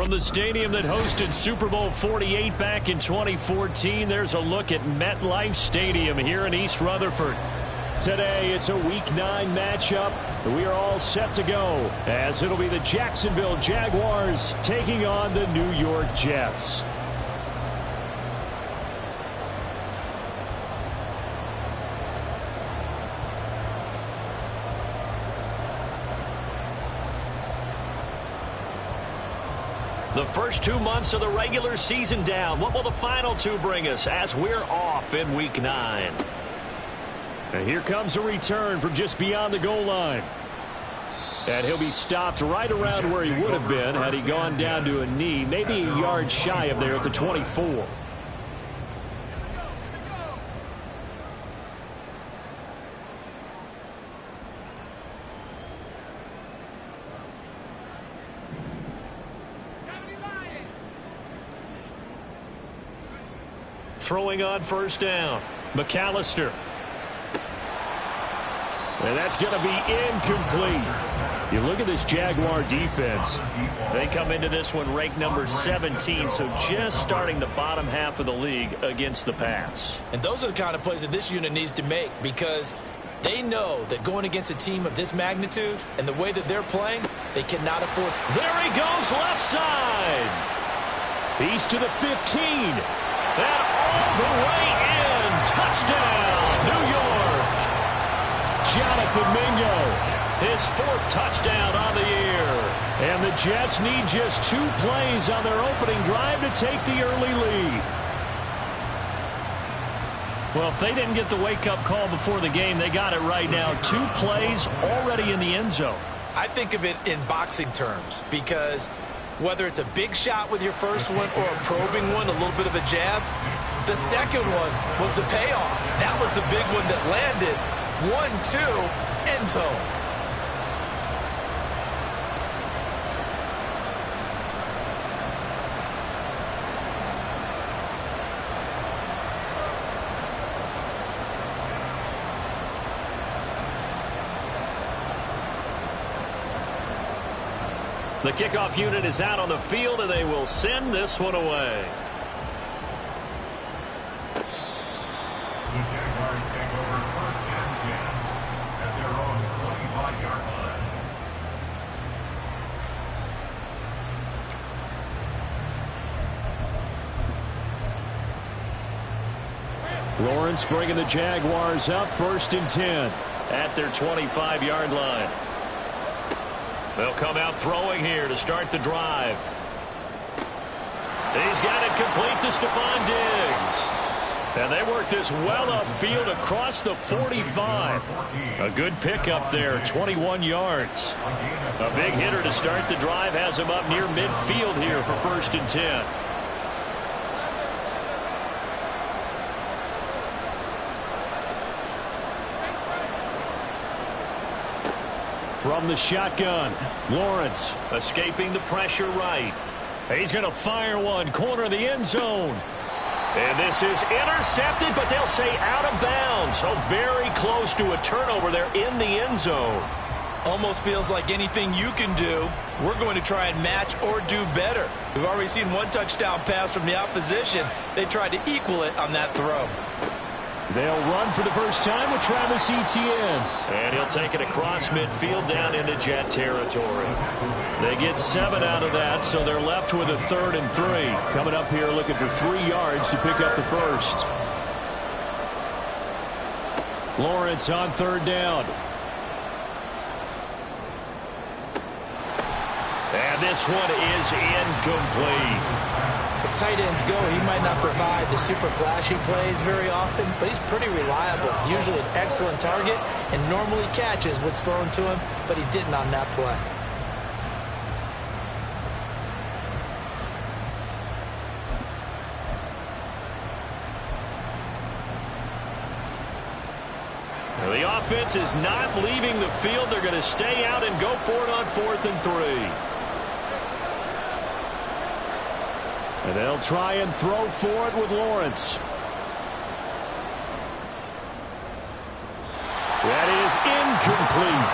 From the stadium that hosted Super Bowl 48 back in 2014, there's a look at MetLife Stadium here in East Rutherford. Today, it's a Week 9 matchup. We are all set to go, as it'll be the Jacksonville Jaguars taking on the New York Jets. The first 2 months of the regular season down. What will the final 2 bring us as we're off in Week 9? And here comes a return from just beyond the goal line. And he'll be stopped right around where he would have been had he gone down to a knee, maybe a yard shy of there at the 24. Throwing on first down, McAllister. And that's going to be incomplete. You look at this Jaguar defense. They come into this one ranked number 17, so just starting the bottom half of the league against the pass. And those are the kind of plays that this unit needs to make, because they know that going against a team of this magnitude and the way that they're playing, they cannot afford. There he goes, left side. He's to the 15. And all the way in. Touchdown, New York. Jonathan Mingo, his 4th touchdown on the year. And the Jets need just 2 plays on their opening drive to take the early lead. Well, if they didn't get the wake-up call before the game, they got it right now. 2 plays already in the end zone. I think of it in boxing terms, because whether it's a big shot with your first one or a probing one, a little bit of a jab, the second one was the payoff. That was the big one that landed. 1-2, end zone. The kickoff unit is out on the field, and they will send this one away. The Jaguars take over 1st and 10 at their own 25-yard line. Lawrence bringing the Jaguars up 1st and 10 at their 25-yard line. They'll come out throwing here to start the drive. He's got it complete to Stephon Diggs. And they work this well upfield across the 45. A good pickup there, 21 yards. A big hitter to start the drive has him up near midfield here for 1st and 10. From the shotgun, Lawrence escaping the pressure right. He's going to fire one, corner of the end zone. And this is intercepted, but they'll say out of bounds. So very close to a turnover there in the end zone. Almost feels like anything you can do, we're going to try and match or do better. We've already seen 1 touchdown pass from the opposition. They tried to equal it on that throw. They'll run for the first time with Travis Etienne. And he'll take it across midfield down into Jet territory. They get 7 out of that, so they're left with a 3rd and 3. Coming up here looking for 3 yards to pick up the first. Lawrence on 3rd down. And this one is incomplete. As tight ends go, he might not provide the super flashy plays very often, but he's pretty reliable. Usually an excellent target and normally catches what's thrown to him, but he didn't on that play. The offense is not leaving the field. They're going to stay out and go for it on 4th and 3. And they'll try and throw for it with Lawrence. That is incomplete.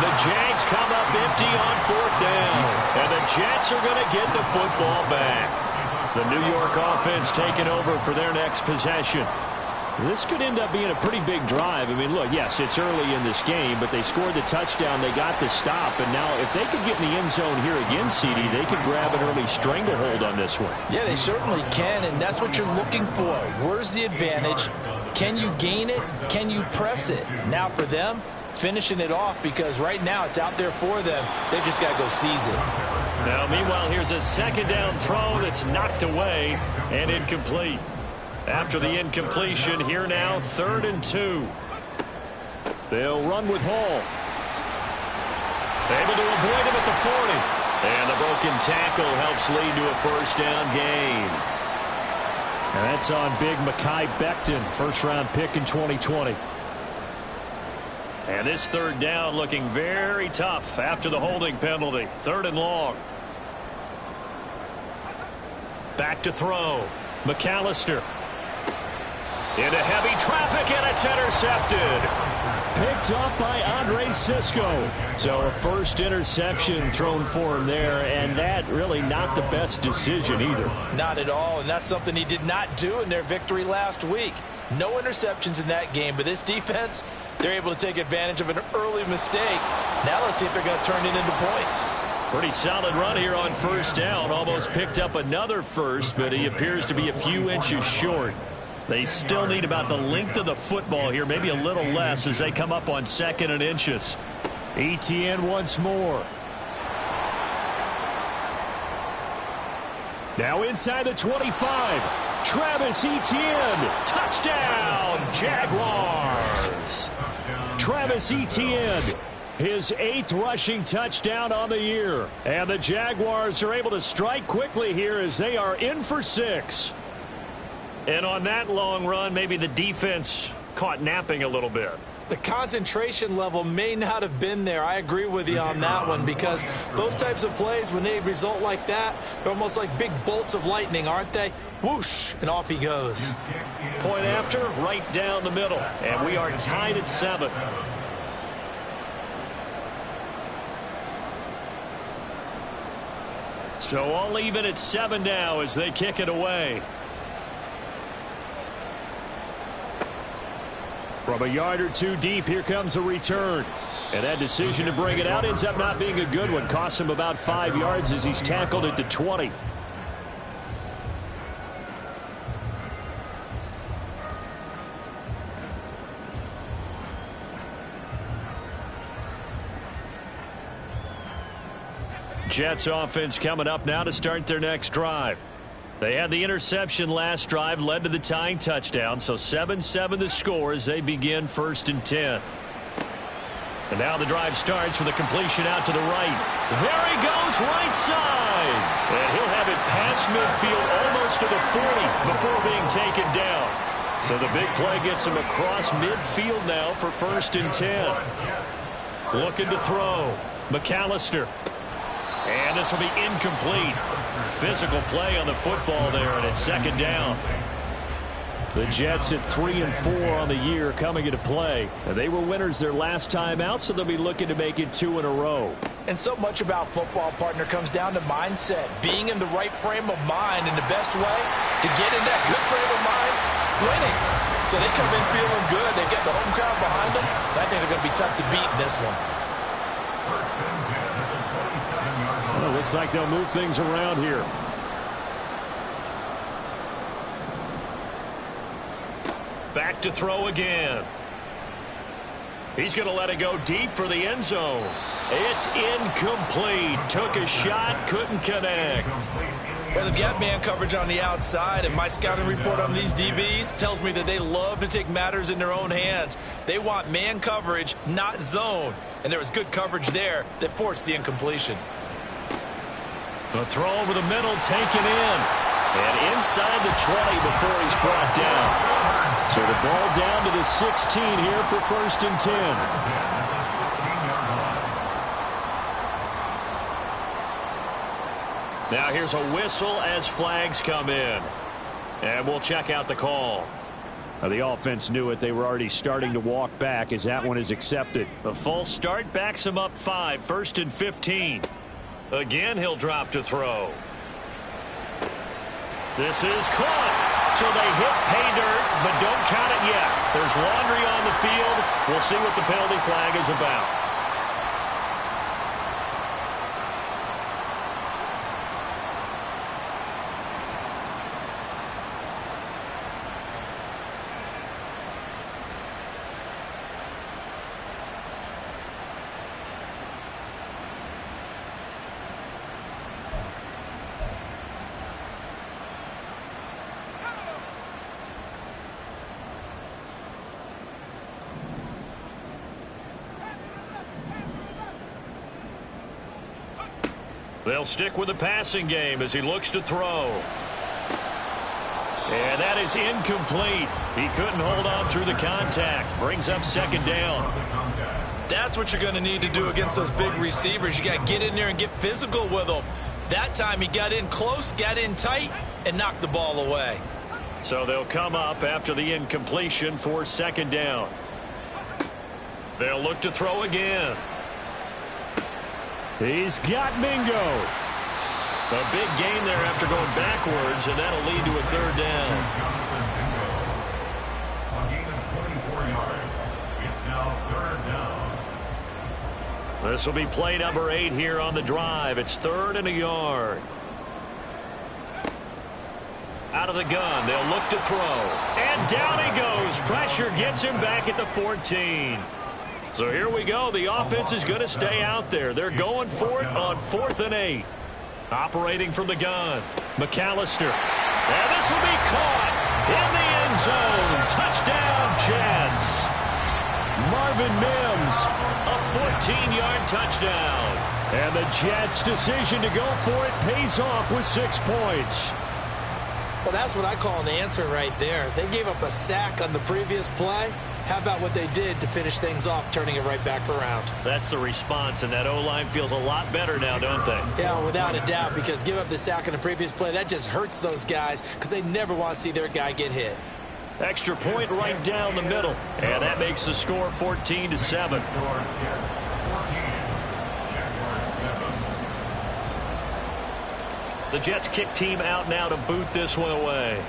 The Jags come up empty on 4th down. And the Jets are going to get the football back. The New York offense taking over for their next possession. This could end up being a pretty big drive. I mean, look, yes, it's early in this game, but they scored the touchdown. They got the stop. And now if they could get in the end zone here again, CD, they could grab an early stranglehold on this one. Yeah, they certainly can, and that's what you're looking for. Where's the advantage? Can you gain it? Can you press it? Now for them, finishing it off, because right now it's out there for them. They've just got to go seize it. Now, meanwhile, here's a 2nd down throw that's knocked away and incomplete. After the incompletion, here now, 3rd and 2. They'll run with Hall. Able to avoid him at the 40. And the broken tackle helps lead to a 1st down gain. And that's on big Mekhi Becton, 1st-round pick in 2020. And this 3rd down looking very tough after the holding penalty. 3rd and long. Back to throw. McAllister. Into heavy traffic, and it's intercepted. Picked up by Andre Cisco. So a first interception thrown for him there, and that really not the best decision either. Not at all, and that's something he did not do in their victory last week. No interceptions in that game, but this defense, they're able to take advantage of an early mistake. Now let's see if they're going to turn it into points. Pretty solid run here on 1st down. Almost picked up another first, but he appears to be a few inches short. They still need about the length of the football here, maybe a little less as they come up on 2nd and inches. Etienne once more. Now inside the 25. Travis Etienne. Touchdown, Jaguars. Travis Etienne. His 8th rushing touchdown on the year. And the Jaguars are able to strike quickly here as they are in for 6. And on that long run, maybe the defense caught napping a little bit. The concentration level may not have been there. I agree with you on that one, because those types of plays, when they result like that, they're almost like big bolts of lightning, aren't they? Whoosh, and off he goes. Point after, right down the middle. And we are tied at 7. So all even at 7 now as they kick it away. From a yard or 2 deep, here comes a return. And that decision to bring it out ends up not being a good one. Costs him about 5 yards as he's tackled at the 20. Jets offense coming up now to start their next drive. They had the interception last drive, led to the tying touchdown, so 7-7 the score as they begin 1st and 10. And now the drive starts with a completion out to the right. There he goes, right side. And he'll have it past midfield almost to the 40 before being taken down. So the big play gets him across midfield now for 1st and 10. Looking to throw. McAllister. And this will be incomplete. Physical play on the football there, and it's 2nd down. The Jets at 3 and 4 on the year coming into play. And they were winners their last time out, so they'll be looking to make it 2 in a row. And so much about football, partner, comes down to mindset. Being in the right frame of mind, and the best way to get in that good frame of mind, winning. So they come in feeling good. They get the home crowd behind them. I think they're going to be tough to beat in this one. Well, looks like they'll move things around here. Back to throw again. He's going to let it go deep for the end zone. It's incomplete. Took a shot, couldn't connect. Well, they've got man coverage on the outside, and my scouting report on these DBs tells me that they love to take matters in their own hands. They want man coverage, not zone. And there was good coverage there that forced the incompletion. The throw over the middle, taken in. And inside the 20 before he's brought down. So the ball down to the 16 here for 1st and 10. Now here's a whistle as flags come in. And we'll check out the call. The offense knew it. They were already starting to walk back as that one is accepted. The false start backs him up 5, 1st and 15. Again, he'll drop to throw. This is caught. So they hit pay dirt, but don't count it yet. There's laundry on the field. We'll see what the penalty flag is about. They'll stick with the passing game as he looks to throw. And that is incomplete. He couldn't hold on through the contact. Brings up 2nd down. That's what you're going to need to do against those big receivers. You got to get in there and get physical with them. That time he got in close, got in tight, and knocked the ball away. So they'll come up after the incompletion for 2nd down. They'll look to throw again. He's got Mingo. A big gain there after going backwards, and that'll lead to a 3rd down. A gain of 24 yards. It's now 3rd down. This will be play number 8 here on the drive. It's 3rd and a yard. Out of the gun, they'll look to throw. And down he goes. Pressure gets him back at the 14. So here we go. The offense is going to stay out there. They're going for it on 4th and 8. Operating from the gun. McAllister. And this will be caught in the end zone. Touchdown, Jets. Marvin Mims. A 14-yard touchdown. And the Jets' decision to go for it pays off with 6 points. Well, that's what I call an answer right there. They gave up a sack on the previous play. How about what they did to finish things off, turning it right back around? That's the response, and that O-line feels a lot better now, don't they? Yeah, without a doubt, because give up the sack on the previous play, that just hurts those guys because they never want to see their guy get hit. Extra point right down the middle, and that makes the score 14-7. The Jets kick team out now to boot this one away.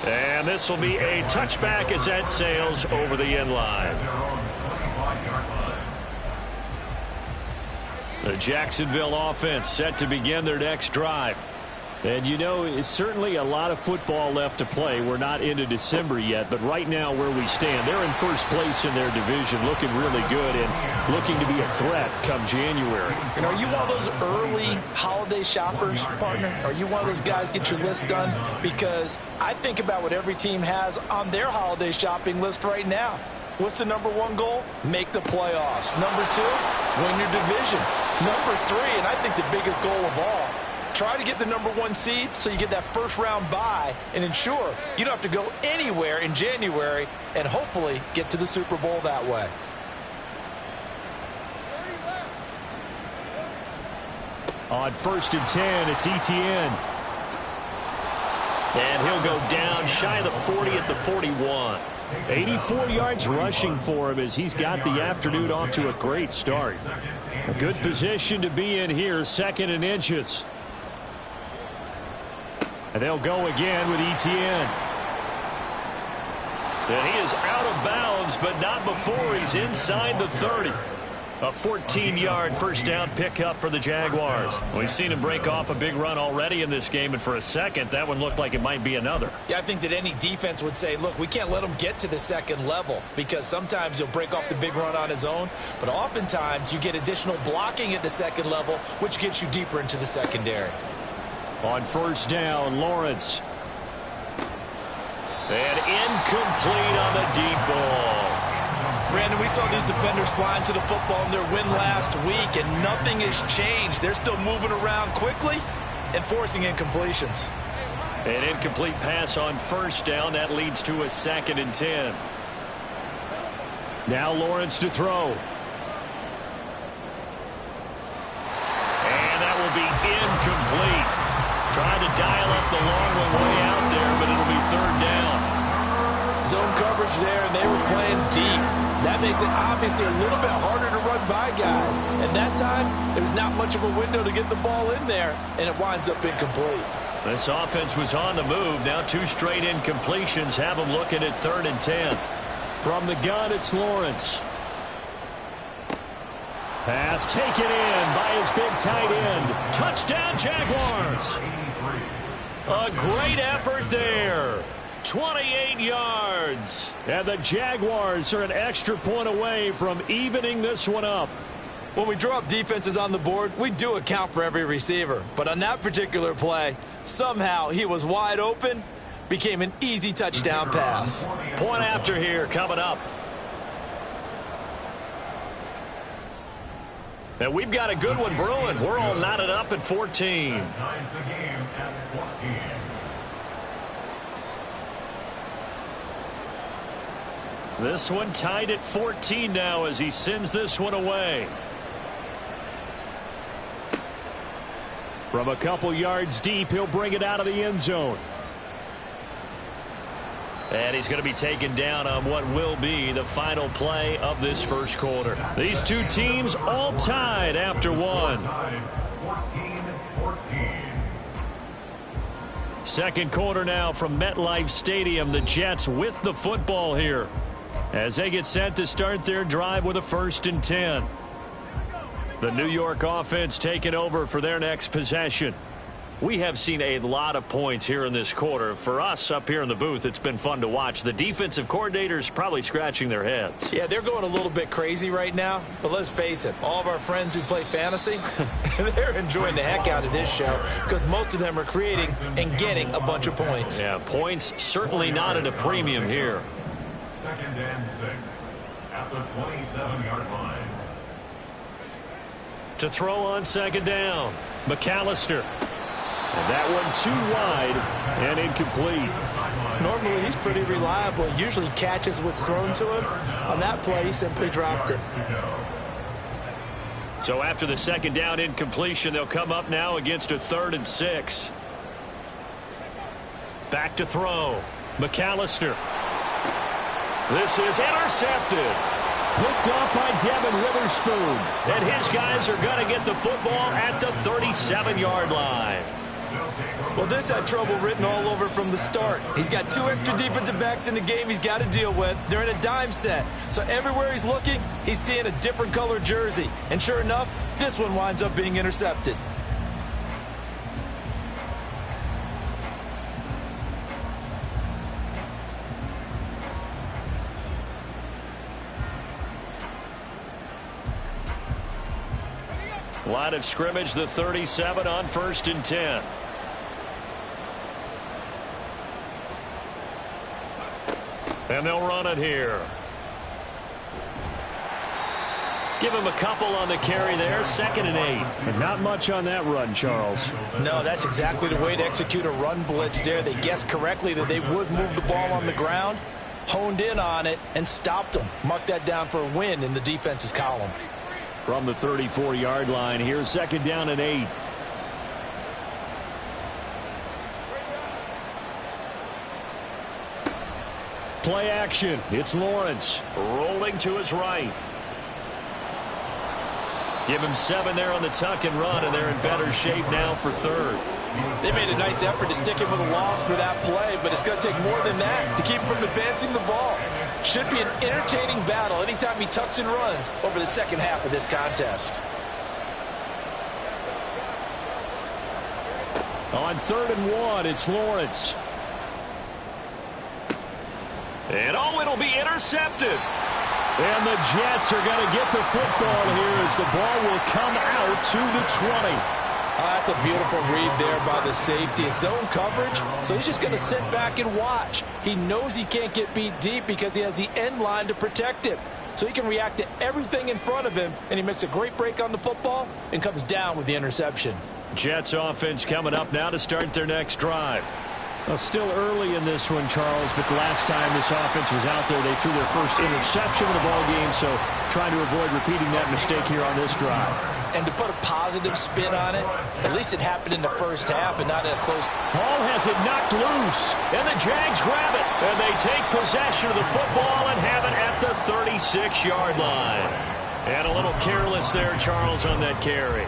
And this will be a touchback as that sails over the end line. The Jacksonville offense set to begin their next drive. And, you know, it's certainly a lot of football left to play. We're not into December yet, but right now where we stand, they're in first place in their division, looking really good and looking to be a threat come January. And are you one of those early holiday shoppers, partner? Are you one of those guys get your list done? Because I think about what every team has on their holiday shopping list right now. What's the #1 goal? Make the playoffs. #2, win your division. #3, and I think the biggest goal of all, try to get the #1 seed so you get that first-round bye and ensure you don't have to go anywhere in January and hopefully get to the Super Bowl that way. On 1st and 10, it's Etienne. And he'll go down shy of the 40 at the 41. 84 yards rushing for him as he's got the afternoon off to a great start. A good position to be in here, 2nd and inches. And they'll go again with Etienne. And he is out of bounds, but not before he's inside the 30. A 14-yard first down pickup for the Jaguars. We've seen him break off a big run already in this game, and for a second, that one looked like it might be another. Yeah, I think that any defense would say, look, we can't let him get to the second level because sometimes he'll break off the big run on his own, but oftentimes you get additional blocking at the second level, which gets you deeper into the secondary. On 1st down, Lawrence. And incomplete on the deep ball. Brandon, we saw these defenders flying to the football in their win last week, and nothing has changed. They're still moving around quickly and forcing incompletions. An incomplete pass on 1st down. That leads to a 2nd and 10. Now Lawrence to throw. And that will be incomplete. Trying to dial up the long one way out there, but it'll be third down. Zone coverage there, and they were playing deep. That makes it obviously a little bit harder to run by guys. And that time, there's not much of a window to get the ball in there, and it winds up incomplete. This offense was on the move. Now 2 straight incompletions have them looking at 3rd and 10. From the gun, it's Lawrence. Pass taken in by his big tight end. Touchdown, Jaguars. A great effort there. 28 yards. And the Jaguars are an extra point away from evening this one up. When we draw up defenses on the board, we do account for every receiver. But on that particular play, somehow he was wide open, became an easy touchdown pass. Point after here coming up. And we've got a good one brewing. We're all knotted up at 14. Ties the game at 14. This one tied at 14 now as he sends this one away. From a couple yards deep, he'll bring it out of the end zone. And he's going to be taken down on what will be the final play of this first quarter. These two teams all tied after one. 14-14. Second quarter now from MetLife Stadium. The Jets with the football here as they get set to start their drive with a 1st and 10. The New York offense taking over for their next possession. We have seen a lot of points here in this quarter. For us up here in the booth, it's been fun to watch. The defensive coordinators probably scratching their heads. Yeah, they're going a little bit crazy right now. But let's face it, all of our friends who play fantasy, they're enjoying the heck out of this show because most of them are creating and getting a bunch of points. Yeah, points certainly not at a premium here. 2nd and 6 at the 27-yard line. To throw on 2nd down, McAllister. And that one too wide and incomplete. Normally, he's pretty reliable. He usually catches what's thrown to him. On that play, he simply dropped it. So after the 2nd down incompletion, they'll come up now against a 3rd and 6. Back to throw. McAllister. This is intercepted. Picked off by Devin Witherspoon. And his guys are going to get the football at the 37-yard line. Well, this had trouble written all over from the start. He's got 2 extra defensive backs in the game he's got to deal with. They're in a dime set. So everywhere he's looking, he's seeing a different color jersey. And sure enough, this one winds up being intercepted. Line of scrimmage, the 37 on 1st and 10. And they'll run it here. Give him a couple on the carry there. 2nd and 8. But not much on that run, Charles. No, that's exactly the way to execute a run blitz there. They guessed correctly that they would move the ball on the ground, honed in on it, and stopped them. Mark that down for a win in the defense's column. From the 34-yard line, here's 2nd down and 8. Play action. It's Lawrence. Rolling to his right. Give him 7 there on the tuck and run, and they're in better shape now for 3rd. They made a nice effort to stick him with a loss for that play, but it's going to take more than that to keep him from advancing the ball. Should be an entertaining battle anytime he tucks and runs over the second half of this contest. On 3rd and 1, it's Lawrence. And it'll be intercepted. And the Jets are going to get the football here as the ball will come out to the 20. That's a beautiful read there by the safety. It's zone coverage, so he's just going to sit back and watch. He knows he can't get beat deep because he has the end line to protect him. So he can react to everything in front of him, and he makes a great break on the football and comes down with the interception. Jets offense coming up now to start their next drive. Well, still early in this one, Charles, but the last time this offense was out there, they threw their first interception of the ball game, so trying to avoid repeating that mistake here on this drive. And to put a positive spin on it, at least it happened in the first half and not in a close. Hall has it knocked loose, and the Jags grab it. And they take possession of the football and have it at the 36-yard line. And a little careless there, Charles, on that carry.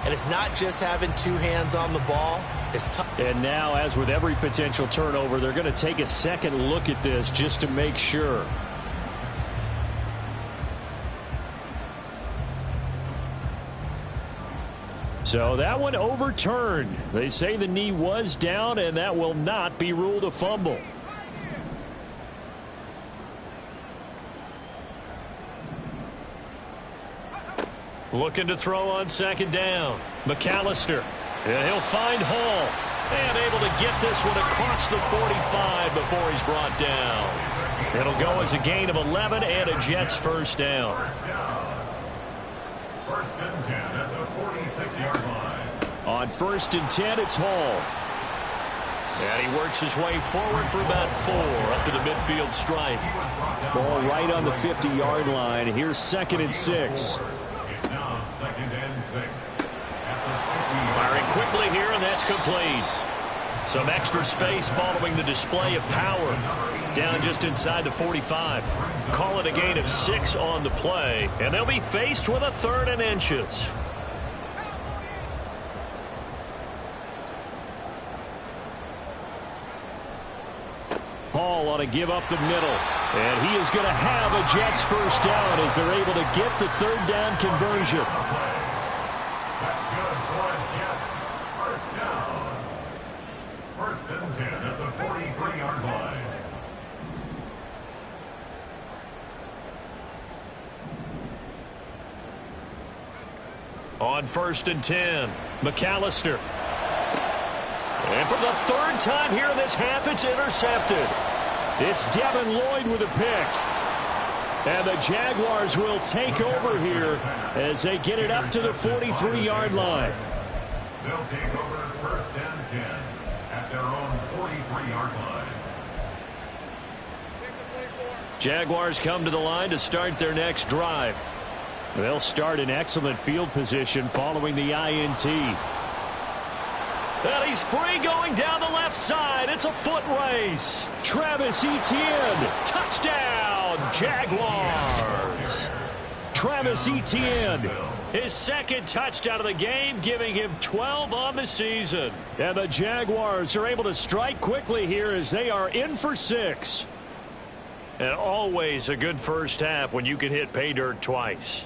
And it's not just having two hands on the ball. It's tough. And now, as with every potential turnover, they're going to take a second look at this just to make sure. So that one overturned. They say the knee was down, and that will not be ruled a fumble. Looking to throw on second down. McAllister. And he'll find Hall. And able to get this one across the 45 before he's brought down. It'll go as a gain of 11 and a Jets first down. First and 10 at the 46-yard line. On first and 10, it's Hall. And he works his way forward for about 4 up to the midfield stripe. Ball right on the 50-yard line. Here's second and 6. It's now second and 6. Firing quickly here, and that's complete. Some extra space following the display of power. Down just inside the 45. Call it a gain of 6 on the play, and they'll be faced with a 3rd and inches. Hall on a give up the middle. And he is going to have a Jets first down as they're able to get the 3rd down conversion. That's good for the Jets. First down. First and 10 at the 43-yard line. On first and 10, McAllister. And for the 3rd time here in this half, it's intercepted. It's Devin Lloyd with a pick. And the Jaguars will take over here as they get it up to the 43-yard line. They'll take over first and 10 at their own 43-yard line. Jaguars come to the line to start their next drive. They'll start in excellent field position following the INT. And he's free going down the left side. It's a foot race. Travis Etienne. Touchdown, Jaguars. Travis Etienne. His 2nd touchdown of the game, giving him 12 on the season. And the Jaguars are able to strike quickly here as they are in for 6. And always a good first half when you can hit pay dirt twice.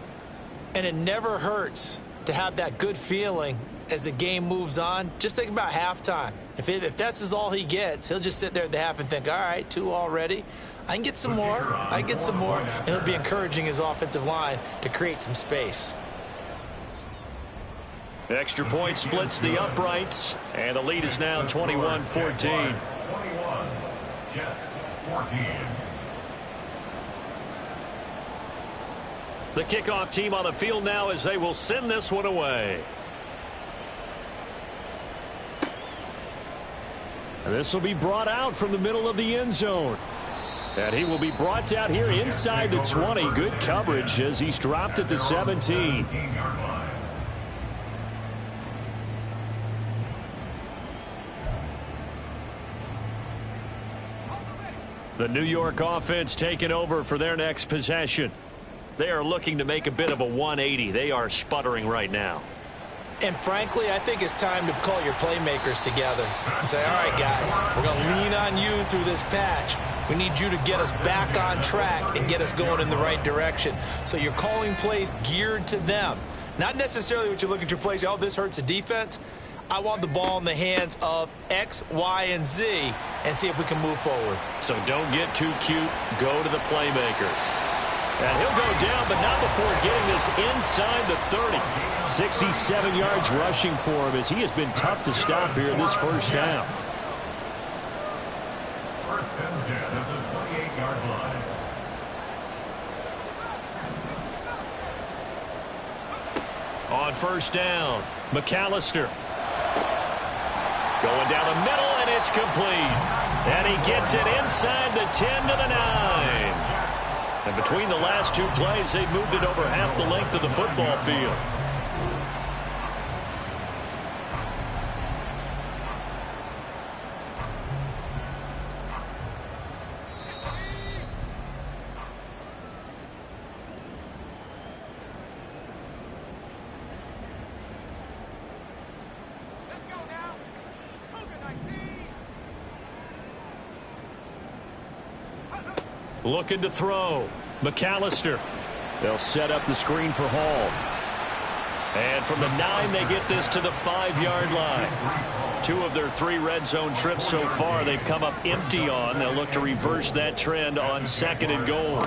And it never hurts to have that good feeling as the game moves on. Just think about halftime. If that's all he gets, he'll just sit there at the half and think, all right, 2 already. I can get some more. I get some more. And he'll be encouraging his offensive line to create some space. Extra point splits the uprights, and the lead is now 21-14. 21. Jets 14. The kickoff team on the field now as they will send this one away. And this will be brought out from the middle of the end zone. And he will be brought out here inside the 20. Good coverage as he's dropped at the 17. The New York offense taking over for their next possession. They are looking to make a bit of a 180. They are sputtering right now. And frankly, I think it's time to call your playmakers together and say, all right, guys, we're going to lean on you through this patch. We need you to get us back on track and get us going in the right direction. So you're calling plays geared to them. Not necessarily what you look at your plays, oh, this hurts the defense. I want the ball in the hands of X, Y, and Z and see if we can move forward. So don't get too cute. Go to the playmakers. And he'll go down, but not before getting this inside the 30. 67 yards rushing for him as he has been tough to stop here in this first half. First and 10 at the 28-yard line. On first down, McAllister. Going down the middle, and it's complete. And he gets it inside the 10 to the 9. And between the last two plays, they've moved it over half the length of the football field. Looking to throw. McAllister. They'll set up the screen for Hall. And from the 9, they get this to the 5-yard line. 2 of their 3 red zone trips so far they've come up empty on. They'll look to reverse that trend on 2nd and goal.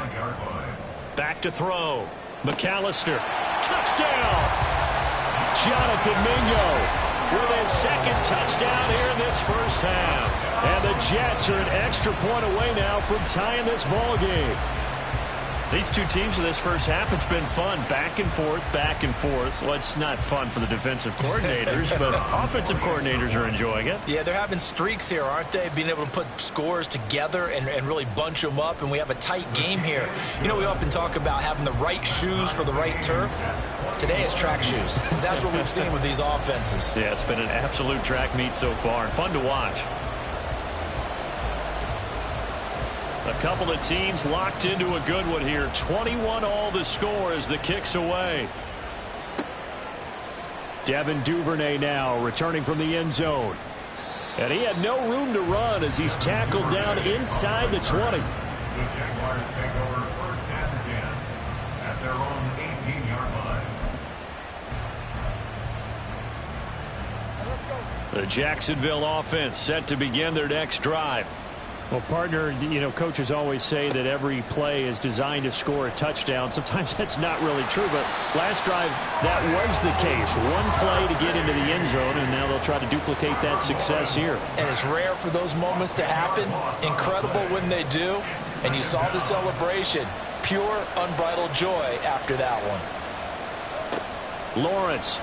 Back to throw. McAllister. Touchdown! Jonathan Mingo with his 2nd touchdown here in this first half. And the Jets are an extra point away now from tying this ball game. These two teams in this first half, it's been fun. Back and forth, back and forth. Well, it's not fun for the defensive coordinators, but offensive coordinators are enjoying it. Yeah, they're having streaks here, aren't they? Being able to put scores together and really bunch them up, and we have a tight game here. You know, we often talk about having the right shoes for the right turf. Today it's track shoes. That's what we've seen with these offenses. Yeah, it's been an absolute track meet so far, and fun to watch. A couple of teams locked into a good one here. 21 all the score as the kick's away. Devin Duvernay now returning from the end zone. And he had no room to run as he's tackled down inside the 20. The Jaguars take over 1st and 10 at their own 18-yard line. The Jacksonville offense set to begin their next drive. Well, partner, you know, coaches always say that every play is designed to score a touchdown. Sometimes that's not really true, but last drive, that was the case. One play to get into the end zone, and now they'll try to duplicate that success here. And it's rare for those moments to happen. Incredible when they do. And you saw the celebration. Pure, unbridled joy after that one. Lawrence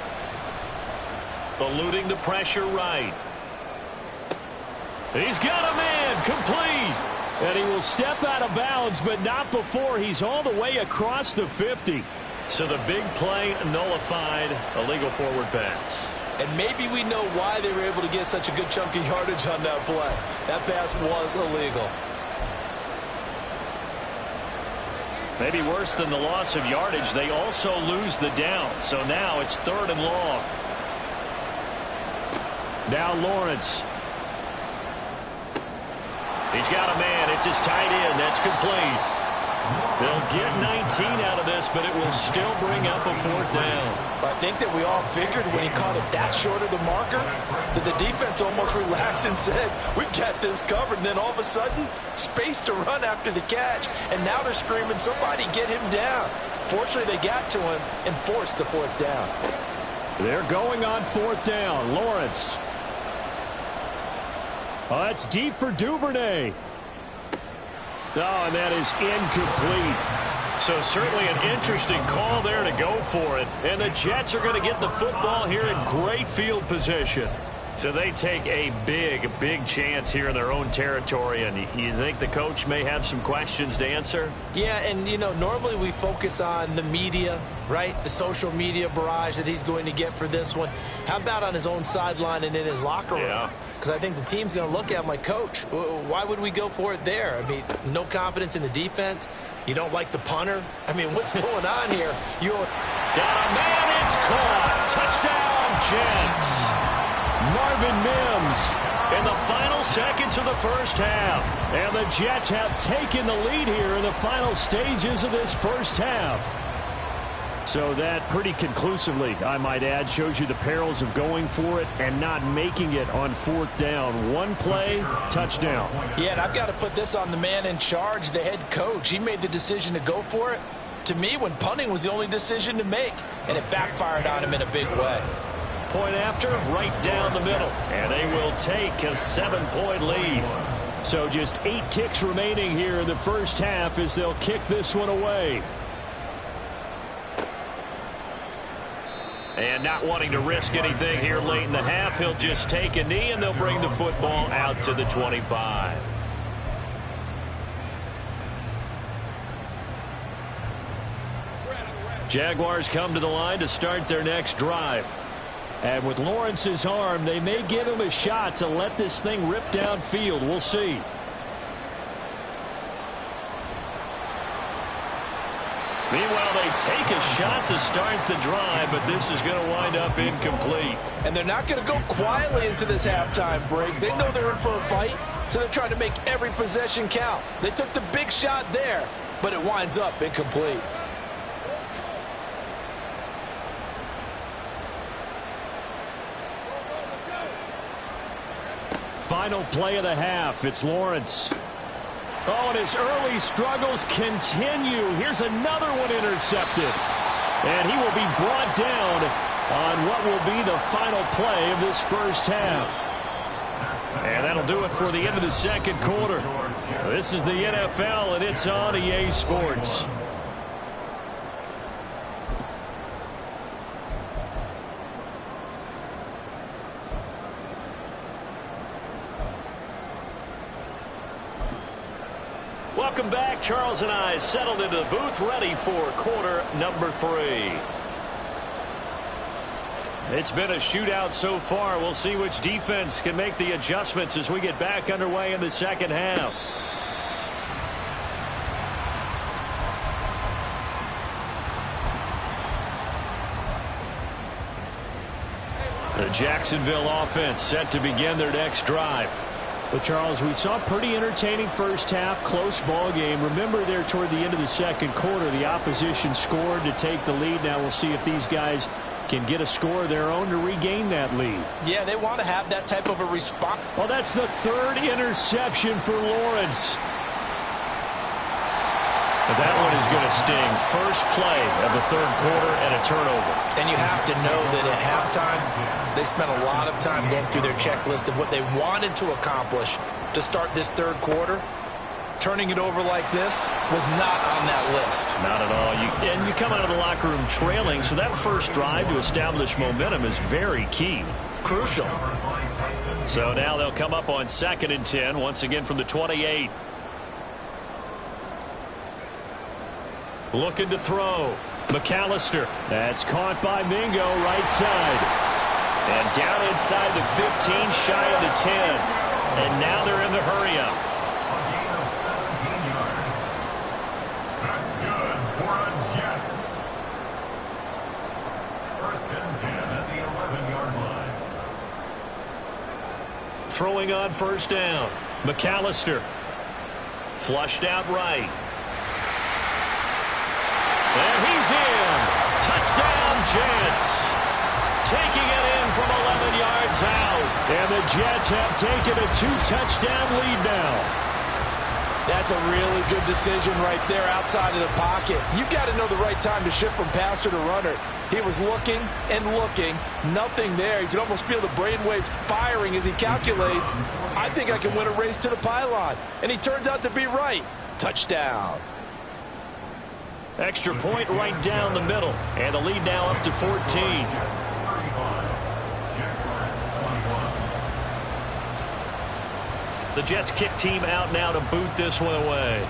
eluding the pressure right. He's got a man, complete. And he will step out of bounds, but not before he's all the way across the 50. So the big play nullified, illegal forward pass. And maybe we know why they were able to get such a good chunk of yardage on that play. That pass was illegal. Maybe worse than the loss of yardage, they also lose the down. So now it's 3rd and long. Now Lawrence. He's got a man. It's his tight end. That's complete. They'll get 19 out of this, but it will still bring up a 4th down. I think that we all figured when he caught it that short of the marker that the defense almost relaxed and said, we've got this covered. And then all of a sudden, space to run after the catch. And now they're screaming, somebody get him down. Fortunately, they got to him and forced the 4th down. They're going on 4th down. Lawrence. Oh, that's deep for Duvernay. Oh, and that is incomplete. So certainly an interesting call there to go for it. And the Jets are going to get the football here in great field position. So they take a big, big chance here in their own territory. And you think the coach may have some questions to answer? Yeah, and, you know, normally we focus on the media, right? The social media barrage that he's going to get for this one. How about on his own sideline and in his locker room? Yeah. Because I think the team's going to look at him like, Coach, why would we go for it there? I mean, no confidence in the defense. You don't like the punter? I mean, what's going on here? You're got a man. It's caught. Touchdown, Jets. Marvin Mims in the final seconds of the first half. And the Jets have taken the lead here in the final stages of this first half. So that pretty conclusively, I might add, shows you the perils of going for it and not making it on 4th down. One play, touchdown. Yeah, and I've got to put this on the man in charge, the head coach. He made the decision to go for it. To me, when punting was the only decision to make, and it backfired on him in a big way. Point after, right down the middle. And they will take a 7-point lead. So just 8 ticks remaining here in the first half as they'll kick this one away. And not wanting to risk anything here late in the half, he'll just take a knee, and they'll bring the football out to the 25. Jaguars come to the line to start their next drive. And with Lawrence's arm, they may give him a shot to let this thing rip downfield. We'll see. Meanwhile, they take a shot to start the drive, but this is going to wind up incomplete. And they're not going to go quietly into this halftime break. They know they're in for a fight, so they're trying to make every possession count. They took the big shot there, but it winds up incomplete. Final play of the half. It's Lawrence. Oh, and his early struggles continue. Here's another one intercepted. And he will be brought down on what will be the final play of this first half. And that'll do it for the end of the second quarter. This is the NFL, and it's on EA Sports. Welcome back. Charles and I settled into the booth, ready for quarter number 3. It's been a shootout so far. We'll see which defense can make the adjustments as we get back underway in the second half. The Jacksonville offense set to begin their next drive. But, Charles, we saw a pretty entertaining first half, close ball game. Remember there toward the end of the second quarter, the opposition scored to take the lead. Now we'll see if these guys can get a score of their own to regain that lead. Yeah, they want to have that type of a response. Well, that's the third interception for Lawrence. But that one is going to sting. First play of the third quarter and a turnover. And you have to know that at halftime, they spent a lot of time going through their checklist of what they wanted to accomplish to start this third quarter. Turning it over like this was not on that list. Not at all. And you come out of the locker room trailing, so that first drive to establish momentum is very key. Crucial. So now they'll come up on 2nd and 10, once again from the 28. Looking to throw. McAllister. That's caught by Mingo, right side. And down inside the 15, shy of the 10. And now they're in the hurry-up. A gain of 17 yards. That's good for a Jets. 1st and 10 at the 11-yard line. Throwing on first down. McAllister. Flushed out right. And he's in. Touchdown, Jets. Taking it in from 11 yards out. And the Jets have taken a 2-touchdown lead now. That's a really good decision right there outside of the pocket. You've got to know the right time to shift from passer to runner. He was looking and looking. Nothing there. You can almost feel the brainwaves firing as he calculates. I think I can win a race to the pylon. And he turns out to be right. Touchdown. Extra point right down the middle. And the lead now up to 14. The Jets kick team out now to boot this one away.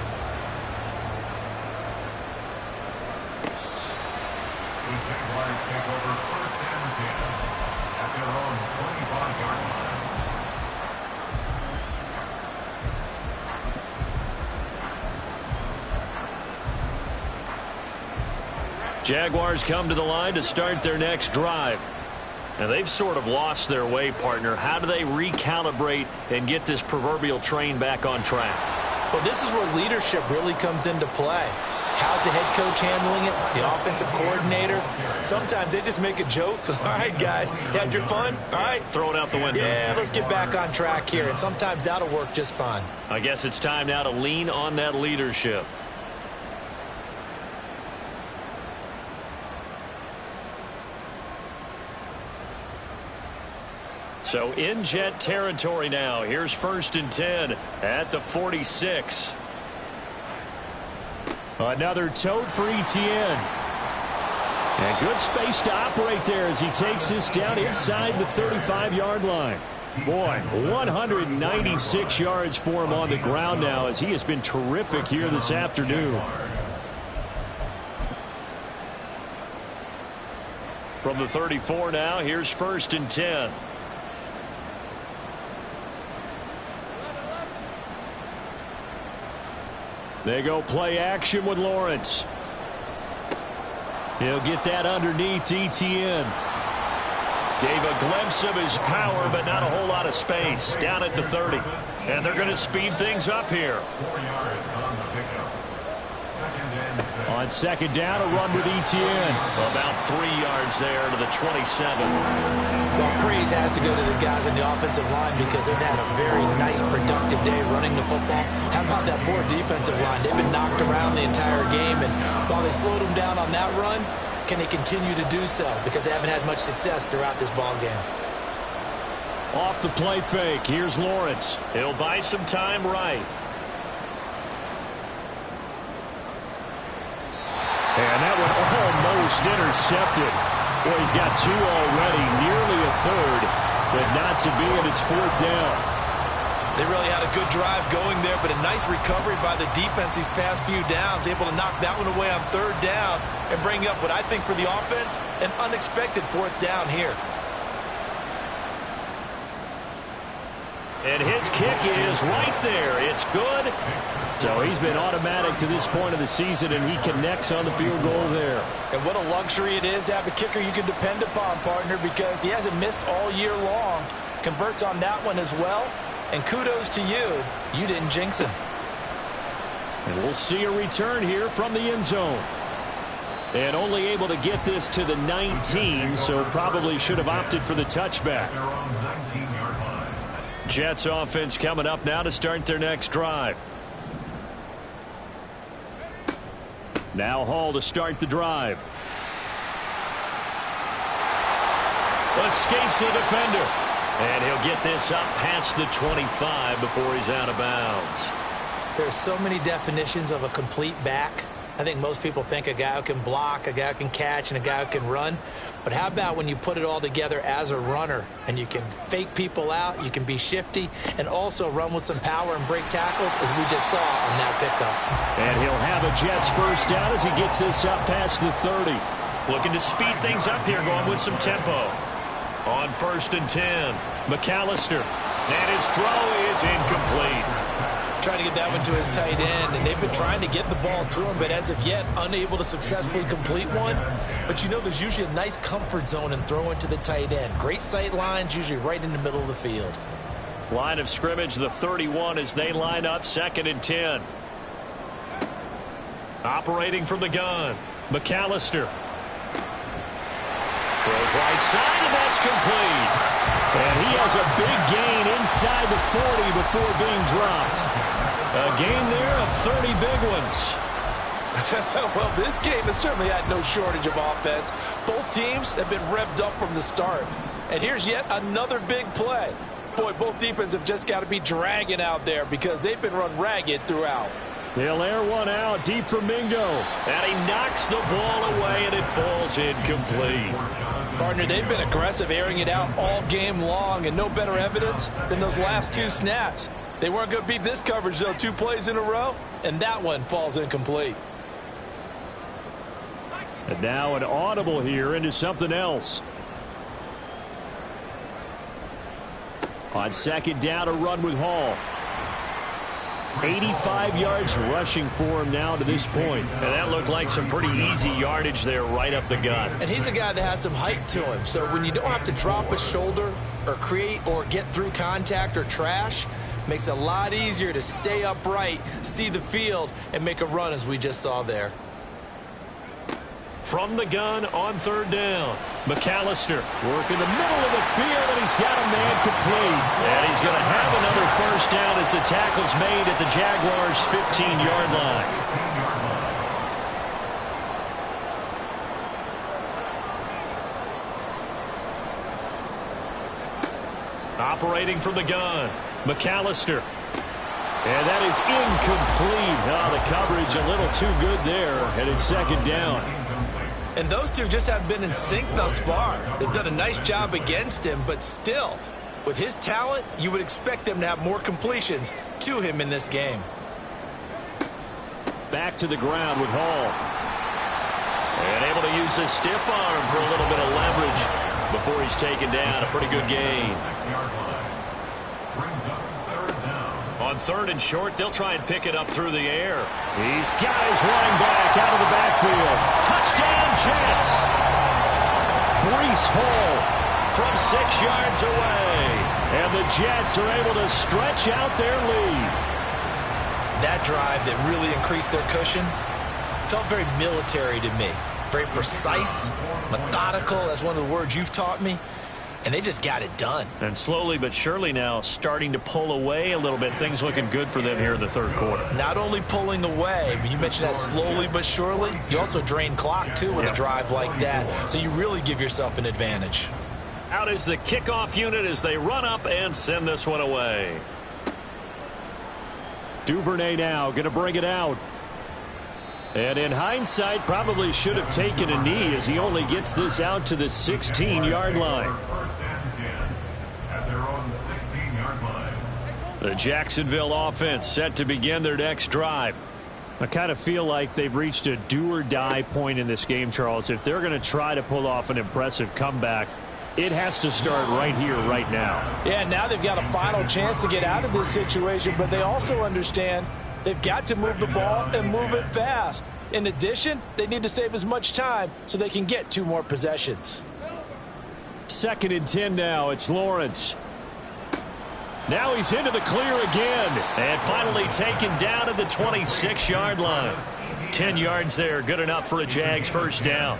The Jaguars take over 1st and 10 at their own 25-yard line. Jaguars come to the line to start their next drive. Now, they've sort of lost their way, partner. How do they recalibrate and get this proverbial train back on track? Well, this is where leadership really comes into play. How's the head coach handling it? The offensive coordinator? Sometimes they just make a joke. All right, guys, had your fun? All right. Throw it out the window. Yeah, let's get back on track here. And sometimes that'll work just fine. I guess it's time now to lean on that leadership. So in Jet territory now. Here's 1st and 10 at the 46. Another tote for Etienne. And good space to operate there as he takes this down inside the 35-yard line. Boy, 196 yards for him on the ground now as he has been terrific here this afternoon. From the 34 now, here's 1st and 10. They go play action with Lawrence. He'll get that underneath Etienne. Gave a glimpse of his power, but not a whole lot of space. Down at the 30. And they're going to speed things up here. 4 yards on the pickup. 2nd and 6. On 2nd down, a run with Etienne. About 3 yards there to the 27. Well, praise has to go to the guys on the offensive line because they've had a very nice, productive day running the football. How about that poor defensive line? They've been knocked around the entire game, and while they slowed them down on that run, can they continue to do so? Because they haven't had much success throughout this ball game. Off the play fake, here's Lawrence. He'll buy some time right. And that one almost intercepted. Boy, he's got 2 already, nearly a third, but not to be, and it's 4th down. They really had a good drive going there, but a nice recovery by the defense these past few downs, able to knock that one away on 3rd down and bring up what I think for the offense, an unexpected 4th down here. And his kick is right there. It's good. So he's been automatic to this point of the season, and he connects on the field goal there. And what a luxury it is to have a kicker you can depend upon, partner, because he hasn't missed all year long. Converts on that one as well. And kudos to you. You didn't jinx him. And we'll see a return here from the end zone. And only able to get this to the 19, so probably should have opted for the touchback. Their own 19-yard line. Jets offense coming up now to start their next drive. Now Hall to start the drive. Escapes the defender. And he'll get this up past the 25 before he's out of bounds. There's so many definitions of a complete back. I think most people think a guy who can block, a guy who can catch, and a guy who can run. But how about when you put it all together as a runner and you can fake people out, you can be shifty, and also run with some power and break tackles, as we just saw on that pickup. And he'll have a Jets first down as he gets this up past the 30. Looking to speed things up here, going with some tempo. On 1st and 10, McAllister. And his throw is incomplete. Trying to get that one to his tight end, and they've been trying to get the ball to him, but as of yet, unable to successfully complete one. But you know there's usually a nice comfort zone in throwing to the tight end. Great sight lines, usually right in the middle of the field. Line of scrimmage, the 31 as they line up, 2nd and 10. Operating from the gun, McAllister. Throws right side, and that's complete. And he has a big gain inside the 40 before being dropped. A gain there of 30 big ones. Well, this game has certainly had no shortage of offense. Both teams have been revved up from the start. And here's yet another big play. Boy, both defenses have just got to be dragging out there because they've been run ragged throughout. He'll air one out deep for Mingo. And he knocks the ball away, and it falls incomplete. Partner, they've been aggressive airing it out all game long, and no better evidence than those last 2 snaps. They weren't going to beat this coverage, though, 2 plays in a row, and that one falls incomplete. And now an audible here into something else. On 2nd down, a run with Hall. 85 yards rushing for him now to this point. And that looked like some pretty easy yardage there right up the gut. And he's a guy that has some height to him. So when you don't have to drop a shoulder or create or get through contact or trash, makes it a lot easier to stay upright, see the field, and make a run as we just saw there. From the gun on 3rd down, McAllister working the middle of the field, and he's got a man complete. And he's going to have another first down as the tackle's made at the Jaguars' 15-yard line. Operating from the gun, McAllister. And that is incomplete. Oh, the coverage a little too good there, and it's 2nd down. And those two just haven't been in sync thus far. They've done a nice job against him, but still, with his talent, you would expect them to have more completions to him in this game. Back to the ground with Hall. And able to use his stiff arm for a little bit of leverage before he's taken down. A pretty good gain. 6-yard line. Brings up third down. On third and short, they'll try and pick it up through the air. He's got his running back out of the backfield. Touchdown, Jets! Breece Hall from 6 yards away. And the Jets are able to stretch out their lead. That drive that really increased their cushion felt very military to me. Very precise, methodical, that's one of the words you've taught me. And they just got it done. And slowly but surely now starting to pull away a little bit. Things looking good for them here in the third quarter. Not only pulling away, but you mentioned that slowly but surely. You also drain clock, too, with a drive like that. So you really give yourself an advantage. Out is the kickoff unit as they run up and send this one away. Duvernay now going to bring it out. And in hindsight, probably should have taken a knee as he only gets this out to the 16-yard line. First and 10 at their own 16-yard line. The Jacksonville offense set to begin their next drive. I kind of feel like they've reached a do-or-die point in this game, Charles. If they're going to try to pull off an impressive comeback, it has to start right here, right now. Yeah, now they've got a final chance to get out of this situation, but they also understand they've got to move the ball and move it fast. In addition, they need to save as much time so they can get 2 more possessions. 2nd and 10 now. It's Lawrence. Now he's into the clear again. And finally taken down at the 26-yard line. 10 yards there. Good enough for a Jags first down.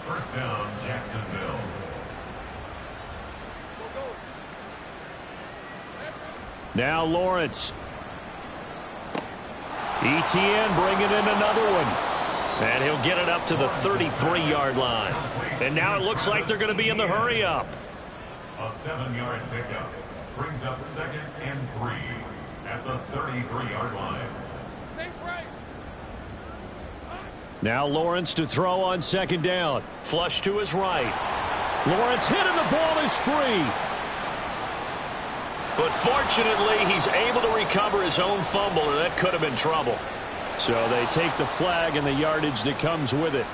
First down, Jacksonville. Now Lawrence. ETN bringing in another one. And he'll get it up to the 33-yard line. And now it looks like they're going to be in the hurry-up. A 7-yard pickup brings up 2nd and 3 at the 33-yard line. Now Lawrence to throw on 2nd down. Flush to his right. Lawrence hit and the ball is free. But fortunately, he's able to recover his own fumble, or that could have been trouble. So they take the flag and the yardage that comes with it.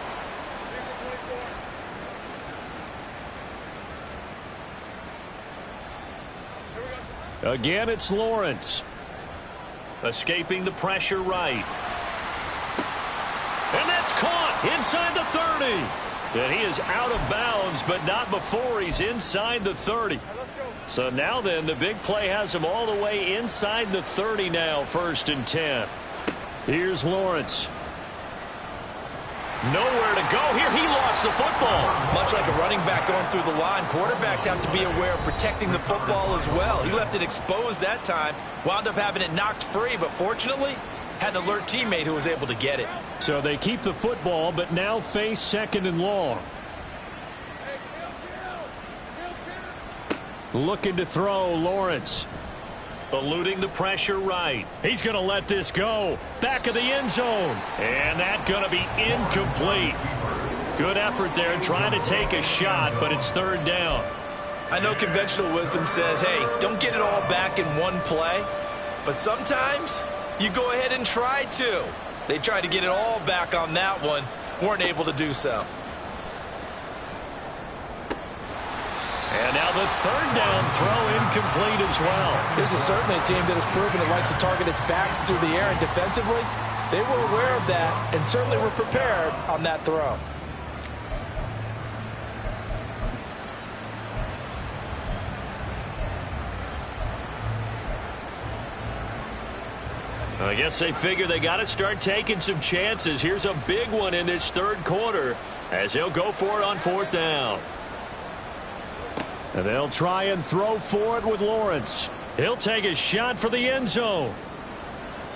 Again, it's Lawrence. Escaping the pressure right. And that's caught inside the 30. And he is out of bounds, but not before he's inside the 30. So now then, the big play has him all the way inside the 30 now, 1st and 10. Here's Lawrence. Nowhere to go here. He lost the football. Much like a running back going through the line, quarterbacks have to be aware of protecting the football as well. He left it exposed that time, wound up having it knocked free, but fortunately had an alert teammate who was able to get it. So they keep the football, but now face 2nd and long. Looking to throw, Lawrence. Eluding the pressure right. He's going to let this go. Back of the end zone. And that's going to be incomplete. Good effort there trying to take a shot, but it's 3rd down. I know conventional wisdom says, hey, don't get it all back in one play. But sometimes you go ahead and try to. They tried to get it all back on that one. Weren't able to do so. And now the 3rd down throw incomplete as well. This is certainly a team that has proven it likes to target its backs through the air, and defensively, they were aware of that and certainly were prepared on that throw. I guess they figure they got to start taking some chances. Here's a big one in this 3rd quarter as they'll go for it on 4th down. And they'll try and throw for it with Lawrence. He'll take a shot for the end zone.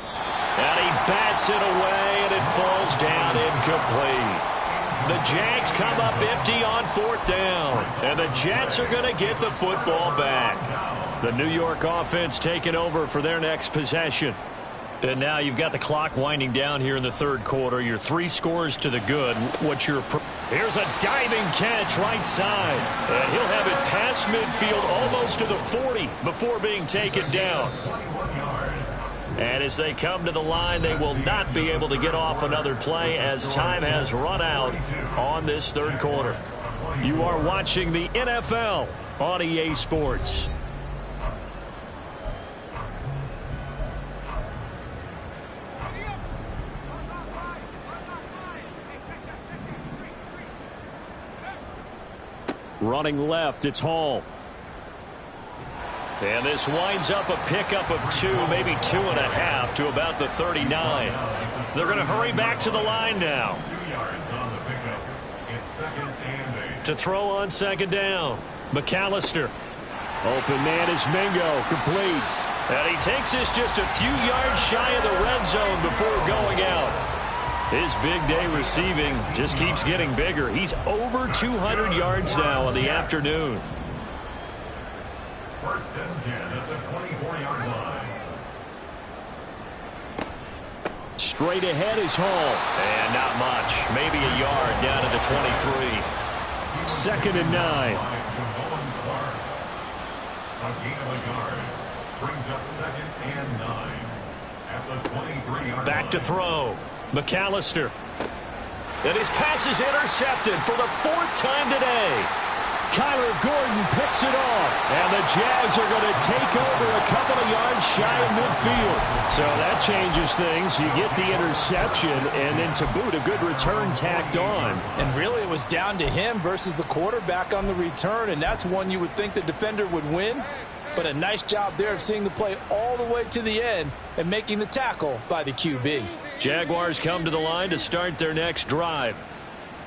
And he bats it away, and it falls down incomplete. The Jags come up empty on 4th down. And the Jets are going to get the football back. The New York offense taking over for their next possession. And now you've got the clock winding down here in the 3rd quarter. You're 3 scores to the good. What's your Here's a diving catch right side. And he'll have it past midfield almost to the 40 before being taken down. And as they come to the line, they will not be able to get off another play as time has run out on this third quarter. You are watching the NFL on EA Sports. Running left, it's Hall. And this winds up a pickup of 2, maybe 2.5 to about the 39. They're going to hurry back to the line now. 2 yards on the pickup. It's 2nd and 8. To throw on second down. McAllister. Open man is Mingo. Complete. And he takes this just a few yards shy of the red zone before going out. His big day receiving just keeps getting bigger. He's over 200 yards now on the afternoon. 1st and 10 at the 24-yard line. Straight ahead is Hall. And not much. Maybe a yard down to the 23. 2nd and 9. A gain of a yard brings up 2nd and 9 at the 23-yard line. Back to throw. McAllister. And his pass is intercepted for the 4th time today. Kyler Gordon picks it off. And the Jags are going to take over a couple of yards shy of midfield. So that changes things. You get the interception, and then to boot, a good return tacked on. And really, it was down to him versus the quarterback on the return, and that's one you would think the defender would win. But a nice job there of seeing the play all the way to the end and making the tackle by the QB. Jaguars come to the line to start their next drive.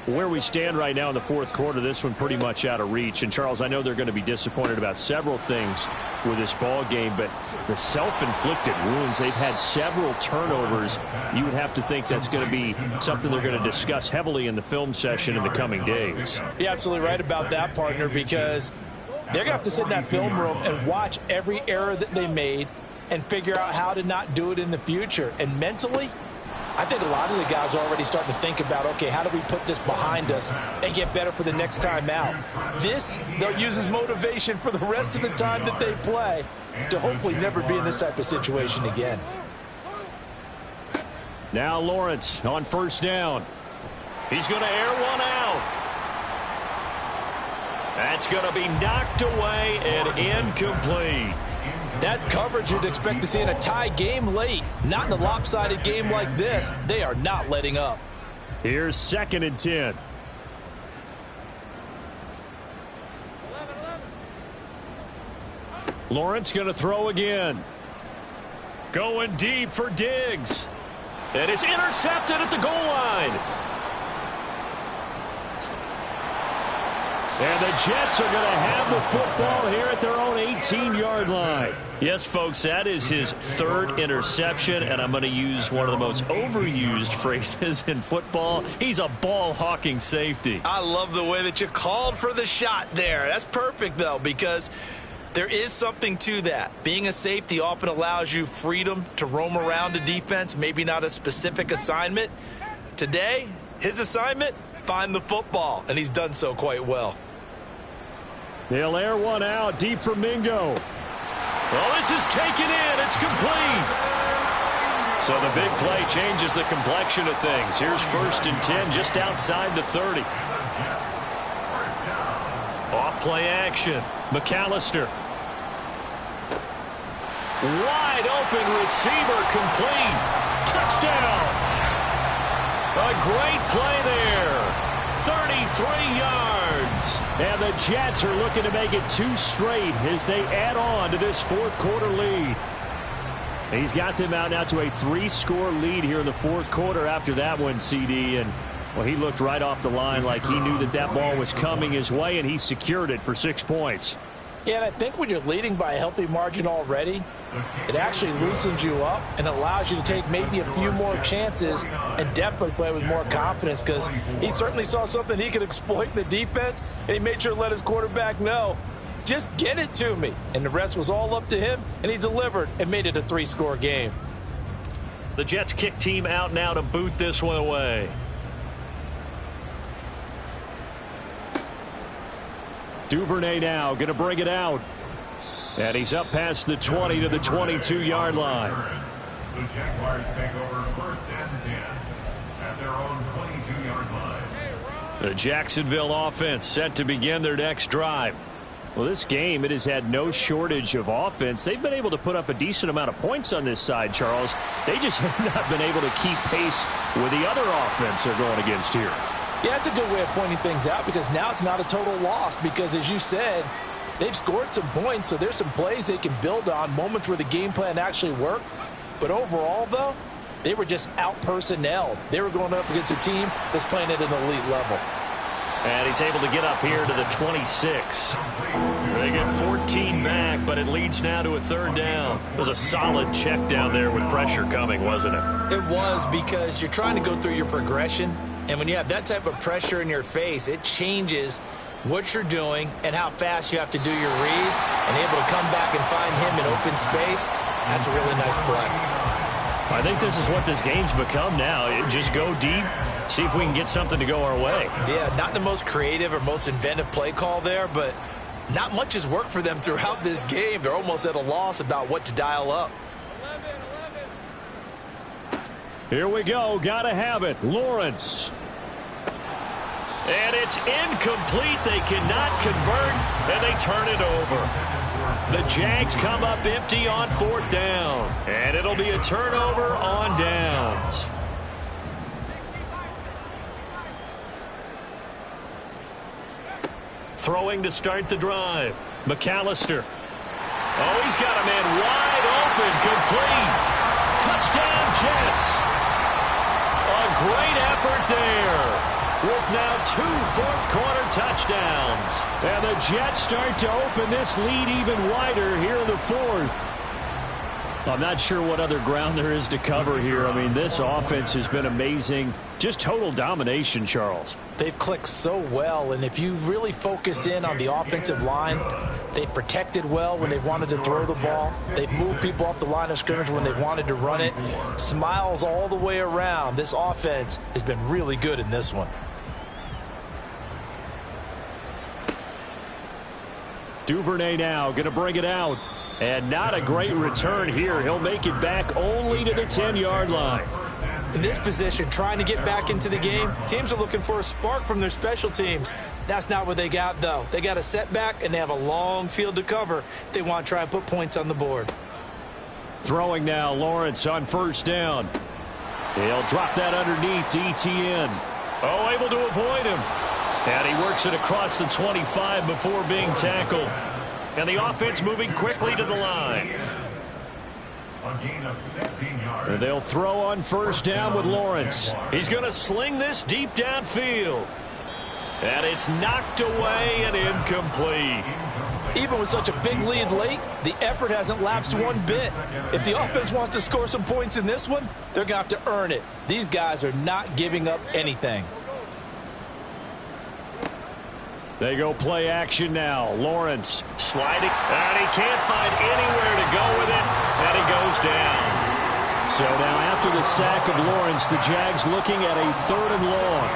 Where we stand right now in the fourth quarter, this one pretty much out of reach. And, Charles, I know they're going to be disappointed about several things with this ball game, but the self-inflicted wounds, they've had several turnovers. You would have to think that's going to be something they're going to discuss heavily in the film session in the coming days. You're absolutely right about that, partner, because they're going to have to sit in that film room and watch every error that they made and figure out how to not do it in the future. And mentally, I think a lot of the guys are already starting to think about, okay, how do we put this behind us and get better for the next time out? This, they'll use as motivation for the rest of the time that they play to hopefully never be in this type of situation again. Now Lawrence on 1st down. He's going to air one out. That's going to be knocked away and incomplete. That's coverage you'd expect to see in a tie game late. Not in a lopsided game like this. They are not letting up. Here's 2nd and 10. Lawrence going to throw again. Going deep for Diggs. And it's intercepted at the goal line. And the Jets are going to have the football here at their own 18-yard line. Yes, folks, that is his 3rd interception, and I'm going to use one of the most overused phrases in football. He's a ball-hawking safety. I love the way that you called for the shot there. That's perfect, though, because there is something to that. Being a safety often allows you freedom to roam around a defense, maybe not a specific assignment. Today, his assignment, find the football, and he's done so quite well. They'll air one out deep for Mingo. Well, this is taken in. It's complete. So the big play changes the complexion of things. Here's 1st and 10 just outside the 30. Off play action. McAllister. Wide open receiver complete. Touchdown. A great play there. 33 yards. And the Jets are looking to make it 2 straight as they add on to this fourth quarter lead. He's got them out now to a 3-score lead here in the fourth quarter after that one, CD. And, well, he looked right off the line like he knew that that ball was coming his way, and he secured it for 6 points. Yeah, and I think when you're leading by a healthy margin already, it actually loosens you up and allows you to take maybe a few more chances and definitely play with more confidence, because he certainly saw something he could exploit in the defense, and he made sure to let his quarterback know, just get it to me. And the rest was all up to him, and he delivered and made it a 3-score game. The Jets kick team out now to boot this one away. Duvernay now going to bring it out. And he's up past the 20 to the 22-yard line. The Jaguars take over 1st and 10 at their own 22-yard line. The Jacksonville offense set to begin their next drive. Well, this game, it has had no shortage of offense. They've been able to put up a decent amount of points on this side, Charles. They just have not been able to keep pace with the other offense they're going against here. Yeah, it's a good way of pointing things out because now it's not a total loss because, as you said, they've scored some points, so there's some plays they can build on, moments where the game plan actually worked. But overall, though, they were just out-personnelled. They were going up against a team that's playing at an elite level. And he's able to get up here to the 26. They get 14 back, but it leads now to a 3rd down. It was a solid check down there with pressure coming, wasn't it? It was, because you're trying to go through your progression, and when you have that type of pressure in your face, it changes what you're doing and how fast you have to do your reads, and able to come back and find him in open space. That's a really nice play. I think this is what this game's become now. Just go deep, see if we can get something to go our way. Yeah, not the most creative or most inventive play call there, but not much has worked for them throughout this game. They're almost at a loss about what to dial up. Here we go. Gotta have it. Lawrence. And it's incomplete. They cannot convert, and they turn it over. The Jags come up empty on 4th down, and it'll be a turnover on downs. Throwing to start the drive. McAllister. Oh, he's got a man wide open, complete. Touchdown, Jets. A great effort there, with now 2 fourth-quarter touchdowns. And the Jets start to open this lead even wider here in the 4th. I'm not sure what other ground there is to cover here. I mean, this offense has been amazing. Just total domination, Charles. They've clicked so well, and if you really focus in on the offensive line, they've protected well when they've wanted to throw the ball. They've moved people off the line of scrimmage when they've wanted to run it. Smiles all the way around. This offense has been really good in this one. Duvernay now going to bring it out. And not a great return here. He'll make it back only to the 10-yard line. In this position, trying to get back into the game, teams are looking for a spark from their special teams. That's not what they got, though. They got a setback, and they have a long field to cover if they want to try and put points on the board. Throwing now, Lawrence on 1st down. He'll drop that underneath to Etienne. Oh, able to avoid him. And he works it across the 25 before being tackled. And the offense moving quickly to the line. A gain of 16 yards. And they'll throw on 1st down with Lawrence. He's going to sling this deep downfield. And it's knocked away and incomplete. Even with such a big lead late, the effort hasn't lapsed one bit. If the offense wants to score some points in this one, they're going to have to earn it. These guys are not giving up anything. They go play action now. Lawrence sliding, and he can't find anywhere to go with it, and he goes down. So now after the sack of Lawrence, the Jags looking at a 3rd and long.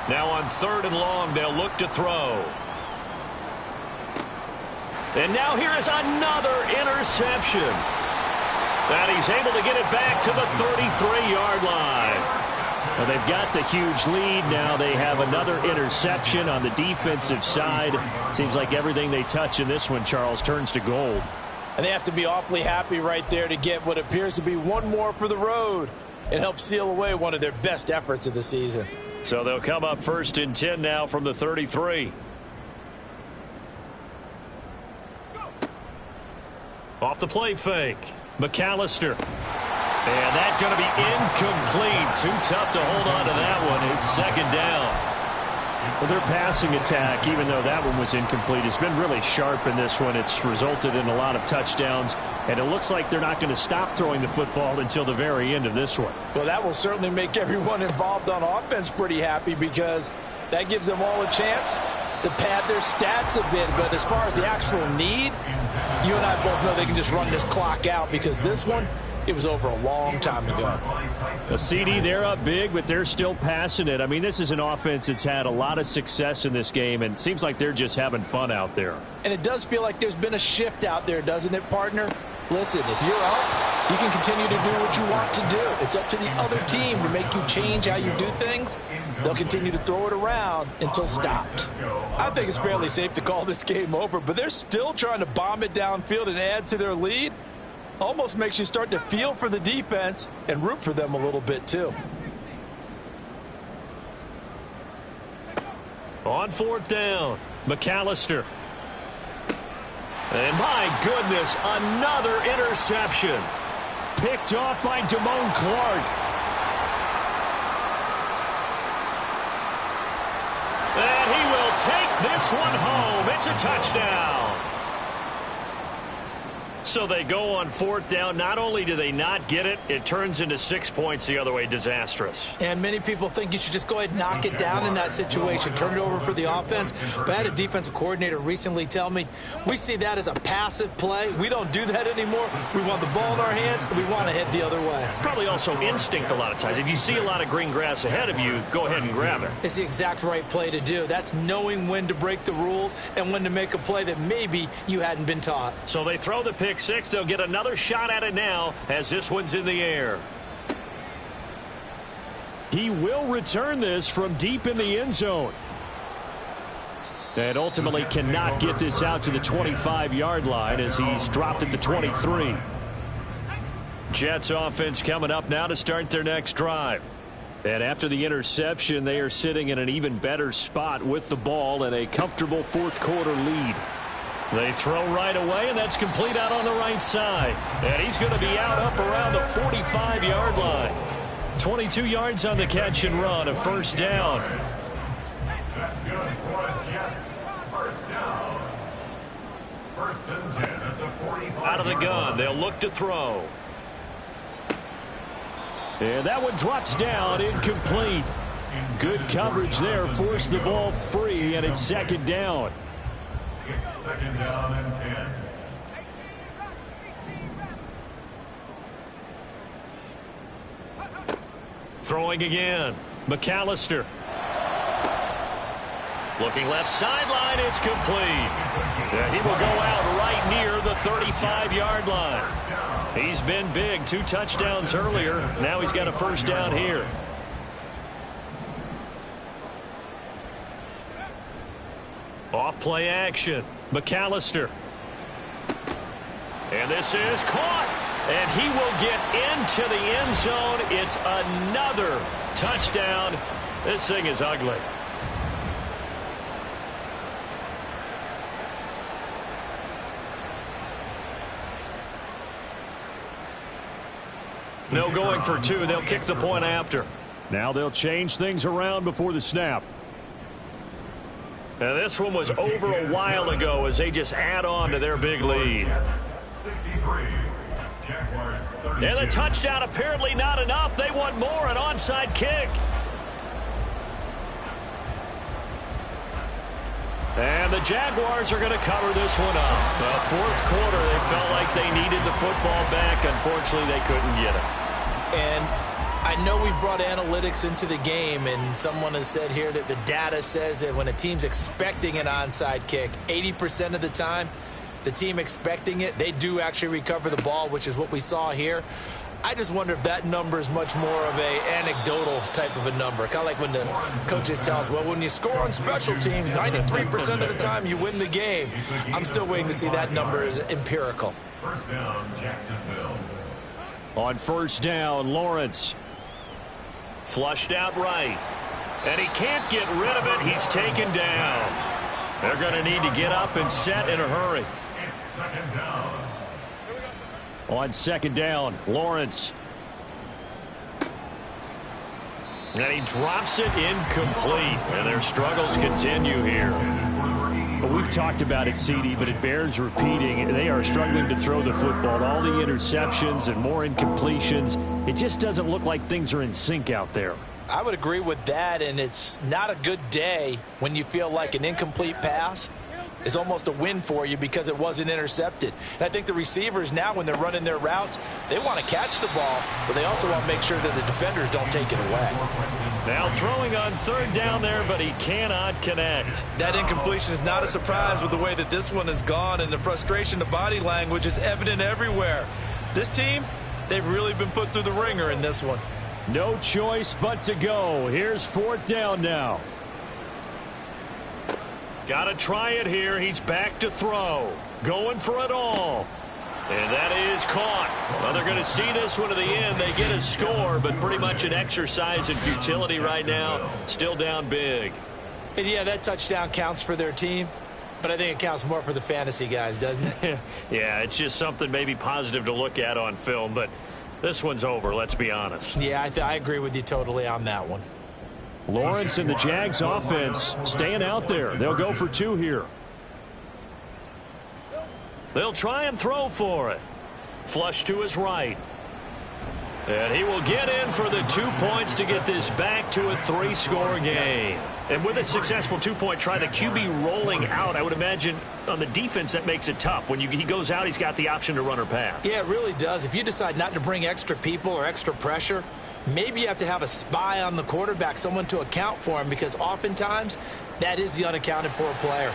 Now on 3rd and long, they'll look to throw. And now here is another interception. And he's able to get it back to the 33-yard line. Well, they've got the huge lead. Now they have another interception on the defensive side. Seems like everything they touch in this one, Charles, turns to gold. And they have to be awfully happy right there to get what appears to be one more for the road. It helps seal away one of their best efforts of the season. So they'll come up 1st and 10 now from the 33. Off the play fake. McAllister. And that's going to be incomplete. Too tough to hold on to that one. It's 2nd down. Well, their passing attack, even though that one was incomplete, has been really sharp in this one. It's resulted in a lot of touchdowns, and it looks like they're not going to stop throwing the football until the very end of this one. Well, that will certainly make everyone involved on offense pretty happy because that gives them all a chance to pad their stats a bit. But as far as the actual need, you and I both know they can just run this clock out because this one, it was over a long time ago. The CD, they're up big, but they're still passing it. I mean, this is an offense that's had a lot of success in this game, and it seems like they're just having fun out there. And it does feel like there's been a shift out there, doesn't it, partner? Listen, if you're up, you can continue to do what you want to do. It's up to the other team to make you change how you do things. They'll continue to throw it around until stopped. I think it's fairly safe to call this game over, but they're still trying to bomb it downfield and add to their lead. Almost makes you start to feel for the defense and root for them a little bit, too. On 4th down, McAllister. And my goodness, another interception. Picked off by Damone Clark. And he will take this one home. It's a touchdown. So they go on 4th down. Not only do they not get it, it turns into 6 points the other way. Disastrous. And many people think you should just go ahead and knock it down in that situation. Turn it over for the offense. But I had a defensive coordinator recently tell me, we see that as a passive play. We don't do that anymore. We want the ball in our hands, and we want to head the other way. It's probably also instinct a lot of times. If you see a lot of green grass ahead of you, go ahead and grab it. It's the exact right play to do. That's knowing when to break the rules and when to make a play that maybe you hadn't been taught. So they throw the pick six. They'll get another shot at it now as this one's in the air. He will return this from deep in the end zone. And ultimately cannot get this out to the 25-yard line as he's dropped at the 23. Jets offense coming up now to start their next drive. And after the interception, they are sitting in an even better spot with the ball and a comfortable fourth quarter lead. They throw right away, and that's complete out on the right side. And he's going to be out up around the 45-yard line. 22 yards on the catch and run, a first down. That's good for the Jets. First down. First and 10 at the 45. Out of the gun, they'll look to throw. And that one drops down, incomplete. Good coverage there, forced the ball free, and it's second down. It's second down and 10. Throwing again. McAllister. Looking left sideline, it's complete. And he will go out right near the 35-yard line. He's been big, 2 touchdowns earlier. Now he's got a first down here. Off play action. McAllister. And this is caught. And he will get into the end zone. It's another touchdown. This thing is ugly. No going for 2. They'll kick the point after. Now they'll change things around before the snap. And this one was over a while ago as they just add on to their big lead. 63. Jaguars 32. And the touchdown apparently not enough. They want more, an onside kick. And the Jaguars are going to cover this one up. The fourth quarter, they felt like they needed the football back. Unfortunately, they couldn't get it. And I know we brought analytics into the game, and someone has said here that the data says that when a team's expecting an onside kick, 80% of the time, the team expecting it, they do actually recover the ball, which is what we saw here. I just wonder if that number is much more of a anecdotal type of a number. Kind of like when the coaches tell us, well, when you score on special teams, 93% of the time you win the game. I'm still waiting to see that number as empirical. First down, Jacksonville. On first down, Lawrence. Flushed out right. And he can't get rid of it. He's taken down. They're going to need to get up and set in a hurry. It's second down. On second down, Lawrence. And he drops it incomplete. And their struggles continue here. But we've talked about it, CD, but it bears repeating. They are struggling to throw the football. All the interceptions and more incompletions. It just doesn't look like things are in sync out there. I would agree with that, and it's not a good day when you feel like an incomplete pass is almost a win for you because it wasn't intercepted. And I think the receivers now, when they're running their routes, they want to catch the ball, but they also want to make sure that the defenders don't take it away. Now throwing on third down there, but he cannot connect. That incompletion is not a surprise with the way that this one has gone, and the frustration, the body language is evident everywhere. This team, they've really been put through the ringer in this one. No choice but to go. Here's fourth down now. Got to try it here. He's back to throw. Going for it all. And that is caught. Well, they're going to see this one to the end. They get a score, but pretty much an exercise in futility right now. Still down big. And yeah, that touchdown counts for their team, but I think it counts more for the fantasy guys, doesn't it? Yeah, it's just something maybe positive to look at on film, but this one's over, let's be honest. Yeah, I agree with you totally on that one. Lawrence and the Jags offense staying out there. They'll go for two here. They'll try and throw for it. Flush to his right. And he will get in for the 2 points to get this back to a 3-score game. And with a successful 2-point try, the QB rolling out, I would imagine on the defense that makes it tough. When he goes out, he's got the option to run or pass. Yeah, it really does. If you decide not to bring extra people or extra pressure, maybe you have to have a spy on the quarterback, someone to account for him, because oftentimes that is the unaccounted for player.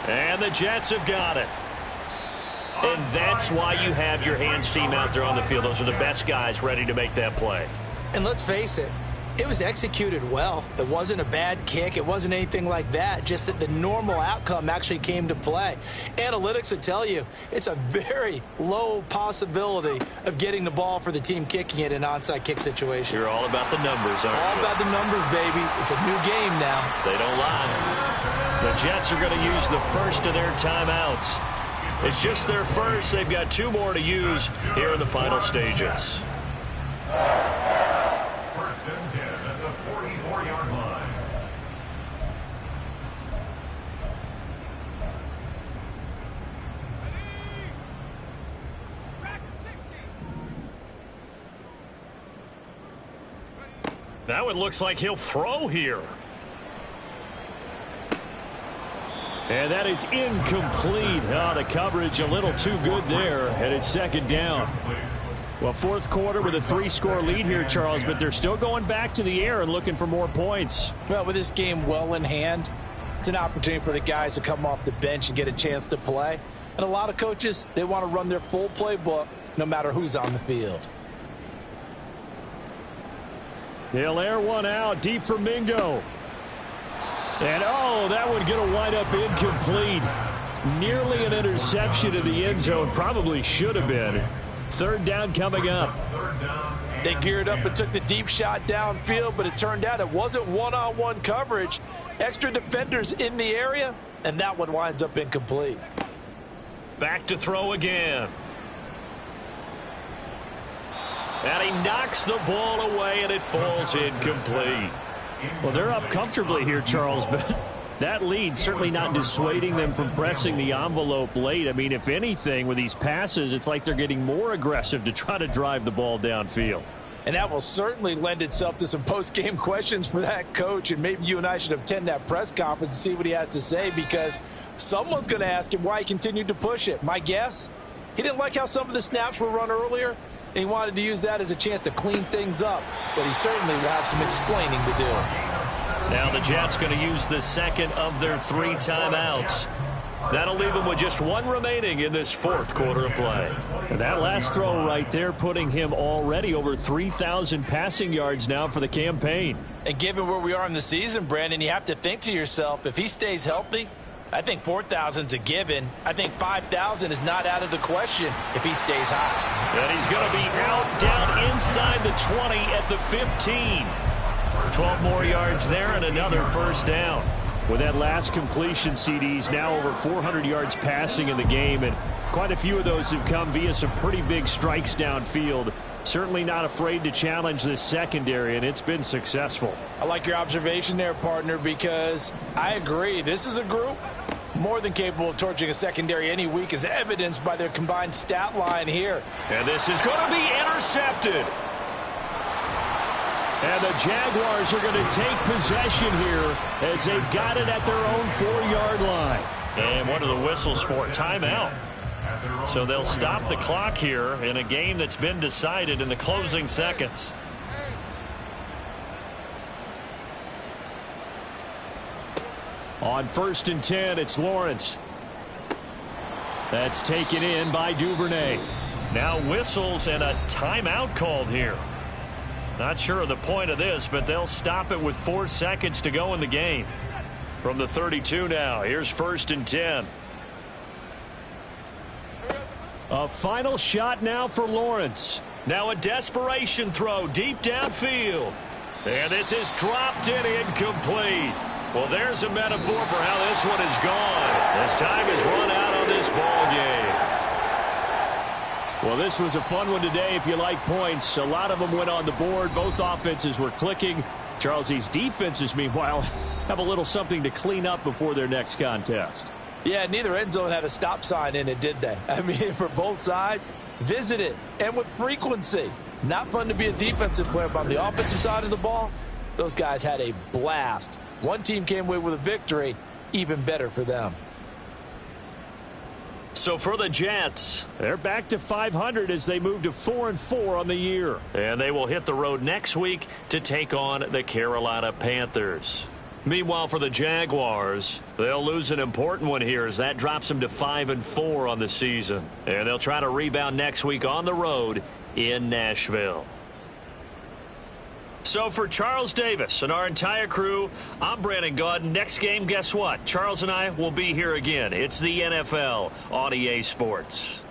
And the Jets have got it. And that's why you have your hands team out there on the field. Those are the best guys ready to make that play. And let's face it, it was executed well. It wasn't a bad kick. It wasn't anything like that. Just that the normal outcome actually came to play. Analytics will tell you it's a very low possibility of getting the ball for the team kicking it in an onside kick situation. You're all about the numbers, aren't you? All about the numbers, baby. It's a new game now. They don't lie. The Jets are going to use the first of their timeouts. It's just their first. They've got 2 more to use here in the final stages. First and 10 at the 44-yard line. Now it looks like he'll throw here. And that is incomplete. Oh, the coverage a little too good there, and it's second down. Well, fourth quarter with a 3-score lead here, Charles, but they're still going back to the air and looking for more points. Well, with this game well in hand, it's an opportunity for the guys to come off the bench and get a chance to play. And a lot of coaches, they want to run their full playbook no matter who's on the field. They'll air one out deep for Mingo. And, oh, that would get a wind up incomplete. Nearly an interception in the end zone. Probably should have been. Third down coming up. They geared up and took the deep shot downfield, but it turned out it wasn't one-on-one coverage. Extra defenders in the area, and that one winds up incomplete. Back to throw again. And he knocks the ball away, and it falls incomplete. Well, they're up comfortably here, Charles, but that lead certainly not dissuading them from pressing the envelope late. I mean, if anything, with these passes, it's like they're getting more aggressive to try to drive the ball downfield. And that will certainly lend itself to some post-game questions for that coach, and maybe you and I should attend that press conference and see what he has to say, because someone's going to ask him why he continued to push it. My guess, he didn't like how some of the snaps were run earlier, and he wanted to use that as a chance to clean things up. But he certainly will have some explaining to do. Now the Jets going to use the second of their 3 timeouts. That'll leave them with just 1 remaining in this fourth quarter of play. And that last throw right there putting him already over 3,000 passing yards now for the campaign. And given where we are in the season, Brandon, you have to think to yourself, if he stays healthy, I think 4,000's a given. I think 5,000 is not out of the question if he stays high. And he's going to be out down inside the 20 at the 15. 12 more yards there and another first down. With that last completion, CD's now over 400 yards passing in the game, and quite a few of those have come via some pretty big strikes downfield. Certainly not afraid to challenge this secondary, and it's been successful. I like your observation there, partner, because I agree. This is a group more than capable of torching a secondary any week, as evidenced by their combined stat line here. And this is going to be intercepted. And the Jaguars are going to take possession here as they've got it at their own 4-yard line. And what are the whistles for? Timeout. So they'll stop the clock here in a game that's been decided in the closing seconds. On 1st and 10, it's Lawrence. That's taken in by Duvernay. Now whistles and a timeout called here. Not sure of the point of this, but they'll stop it with 4 seconds to go in the game. From the 32 now, here's 1st and 10. A final shot now for Lawrence. Now a desperation throw deep downfield. And this is dropped in incomplete. Well, there's a metaphor for how this one is gone. As time has run out on this ball game. Well, this was a fun one today if you like points. A lot of them went on the board. Both offenses were clicking. Charles, these defenses, meanwhile, have a little something to clean up before their next contest. Yeah, neither end zone had a stop sign in it, did they? I mean, for both sides, visit it, and with frequency. Not fun to be a defensive player, but on the offensive side of the ball, those guys had a blast. One team came away with a victory, even better for them. So for the Jets, they're back to 500 as they move to 4-4 on the year. And they will hit the road next week to take on the Carolina Panthers. Meanwhile, for the Jaguars, they'll lose an important one here as that drops them to 5-4 on the season. And they'll try to rebound next week on the road in Nashville. So for Charles Davis and our entire crew, I'm Brandon Gaudin. Next game, guess what? Charles and I will be here again. It's the NFL on EA Sports.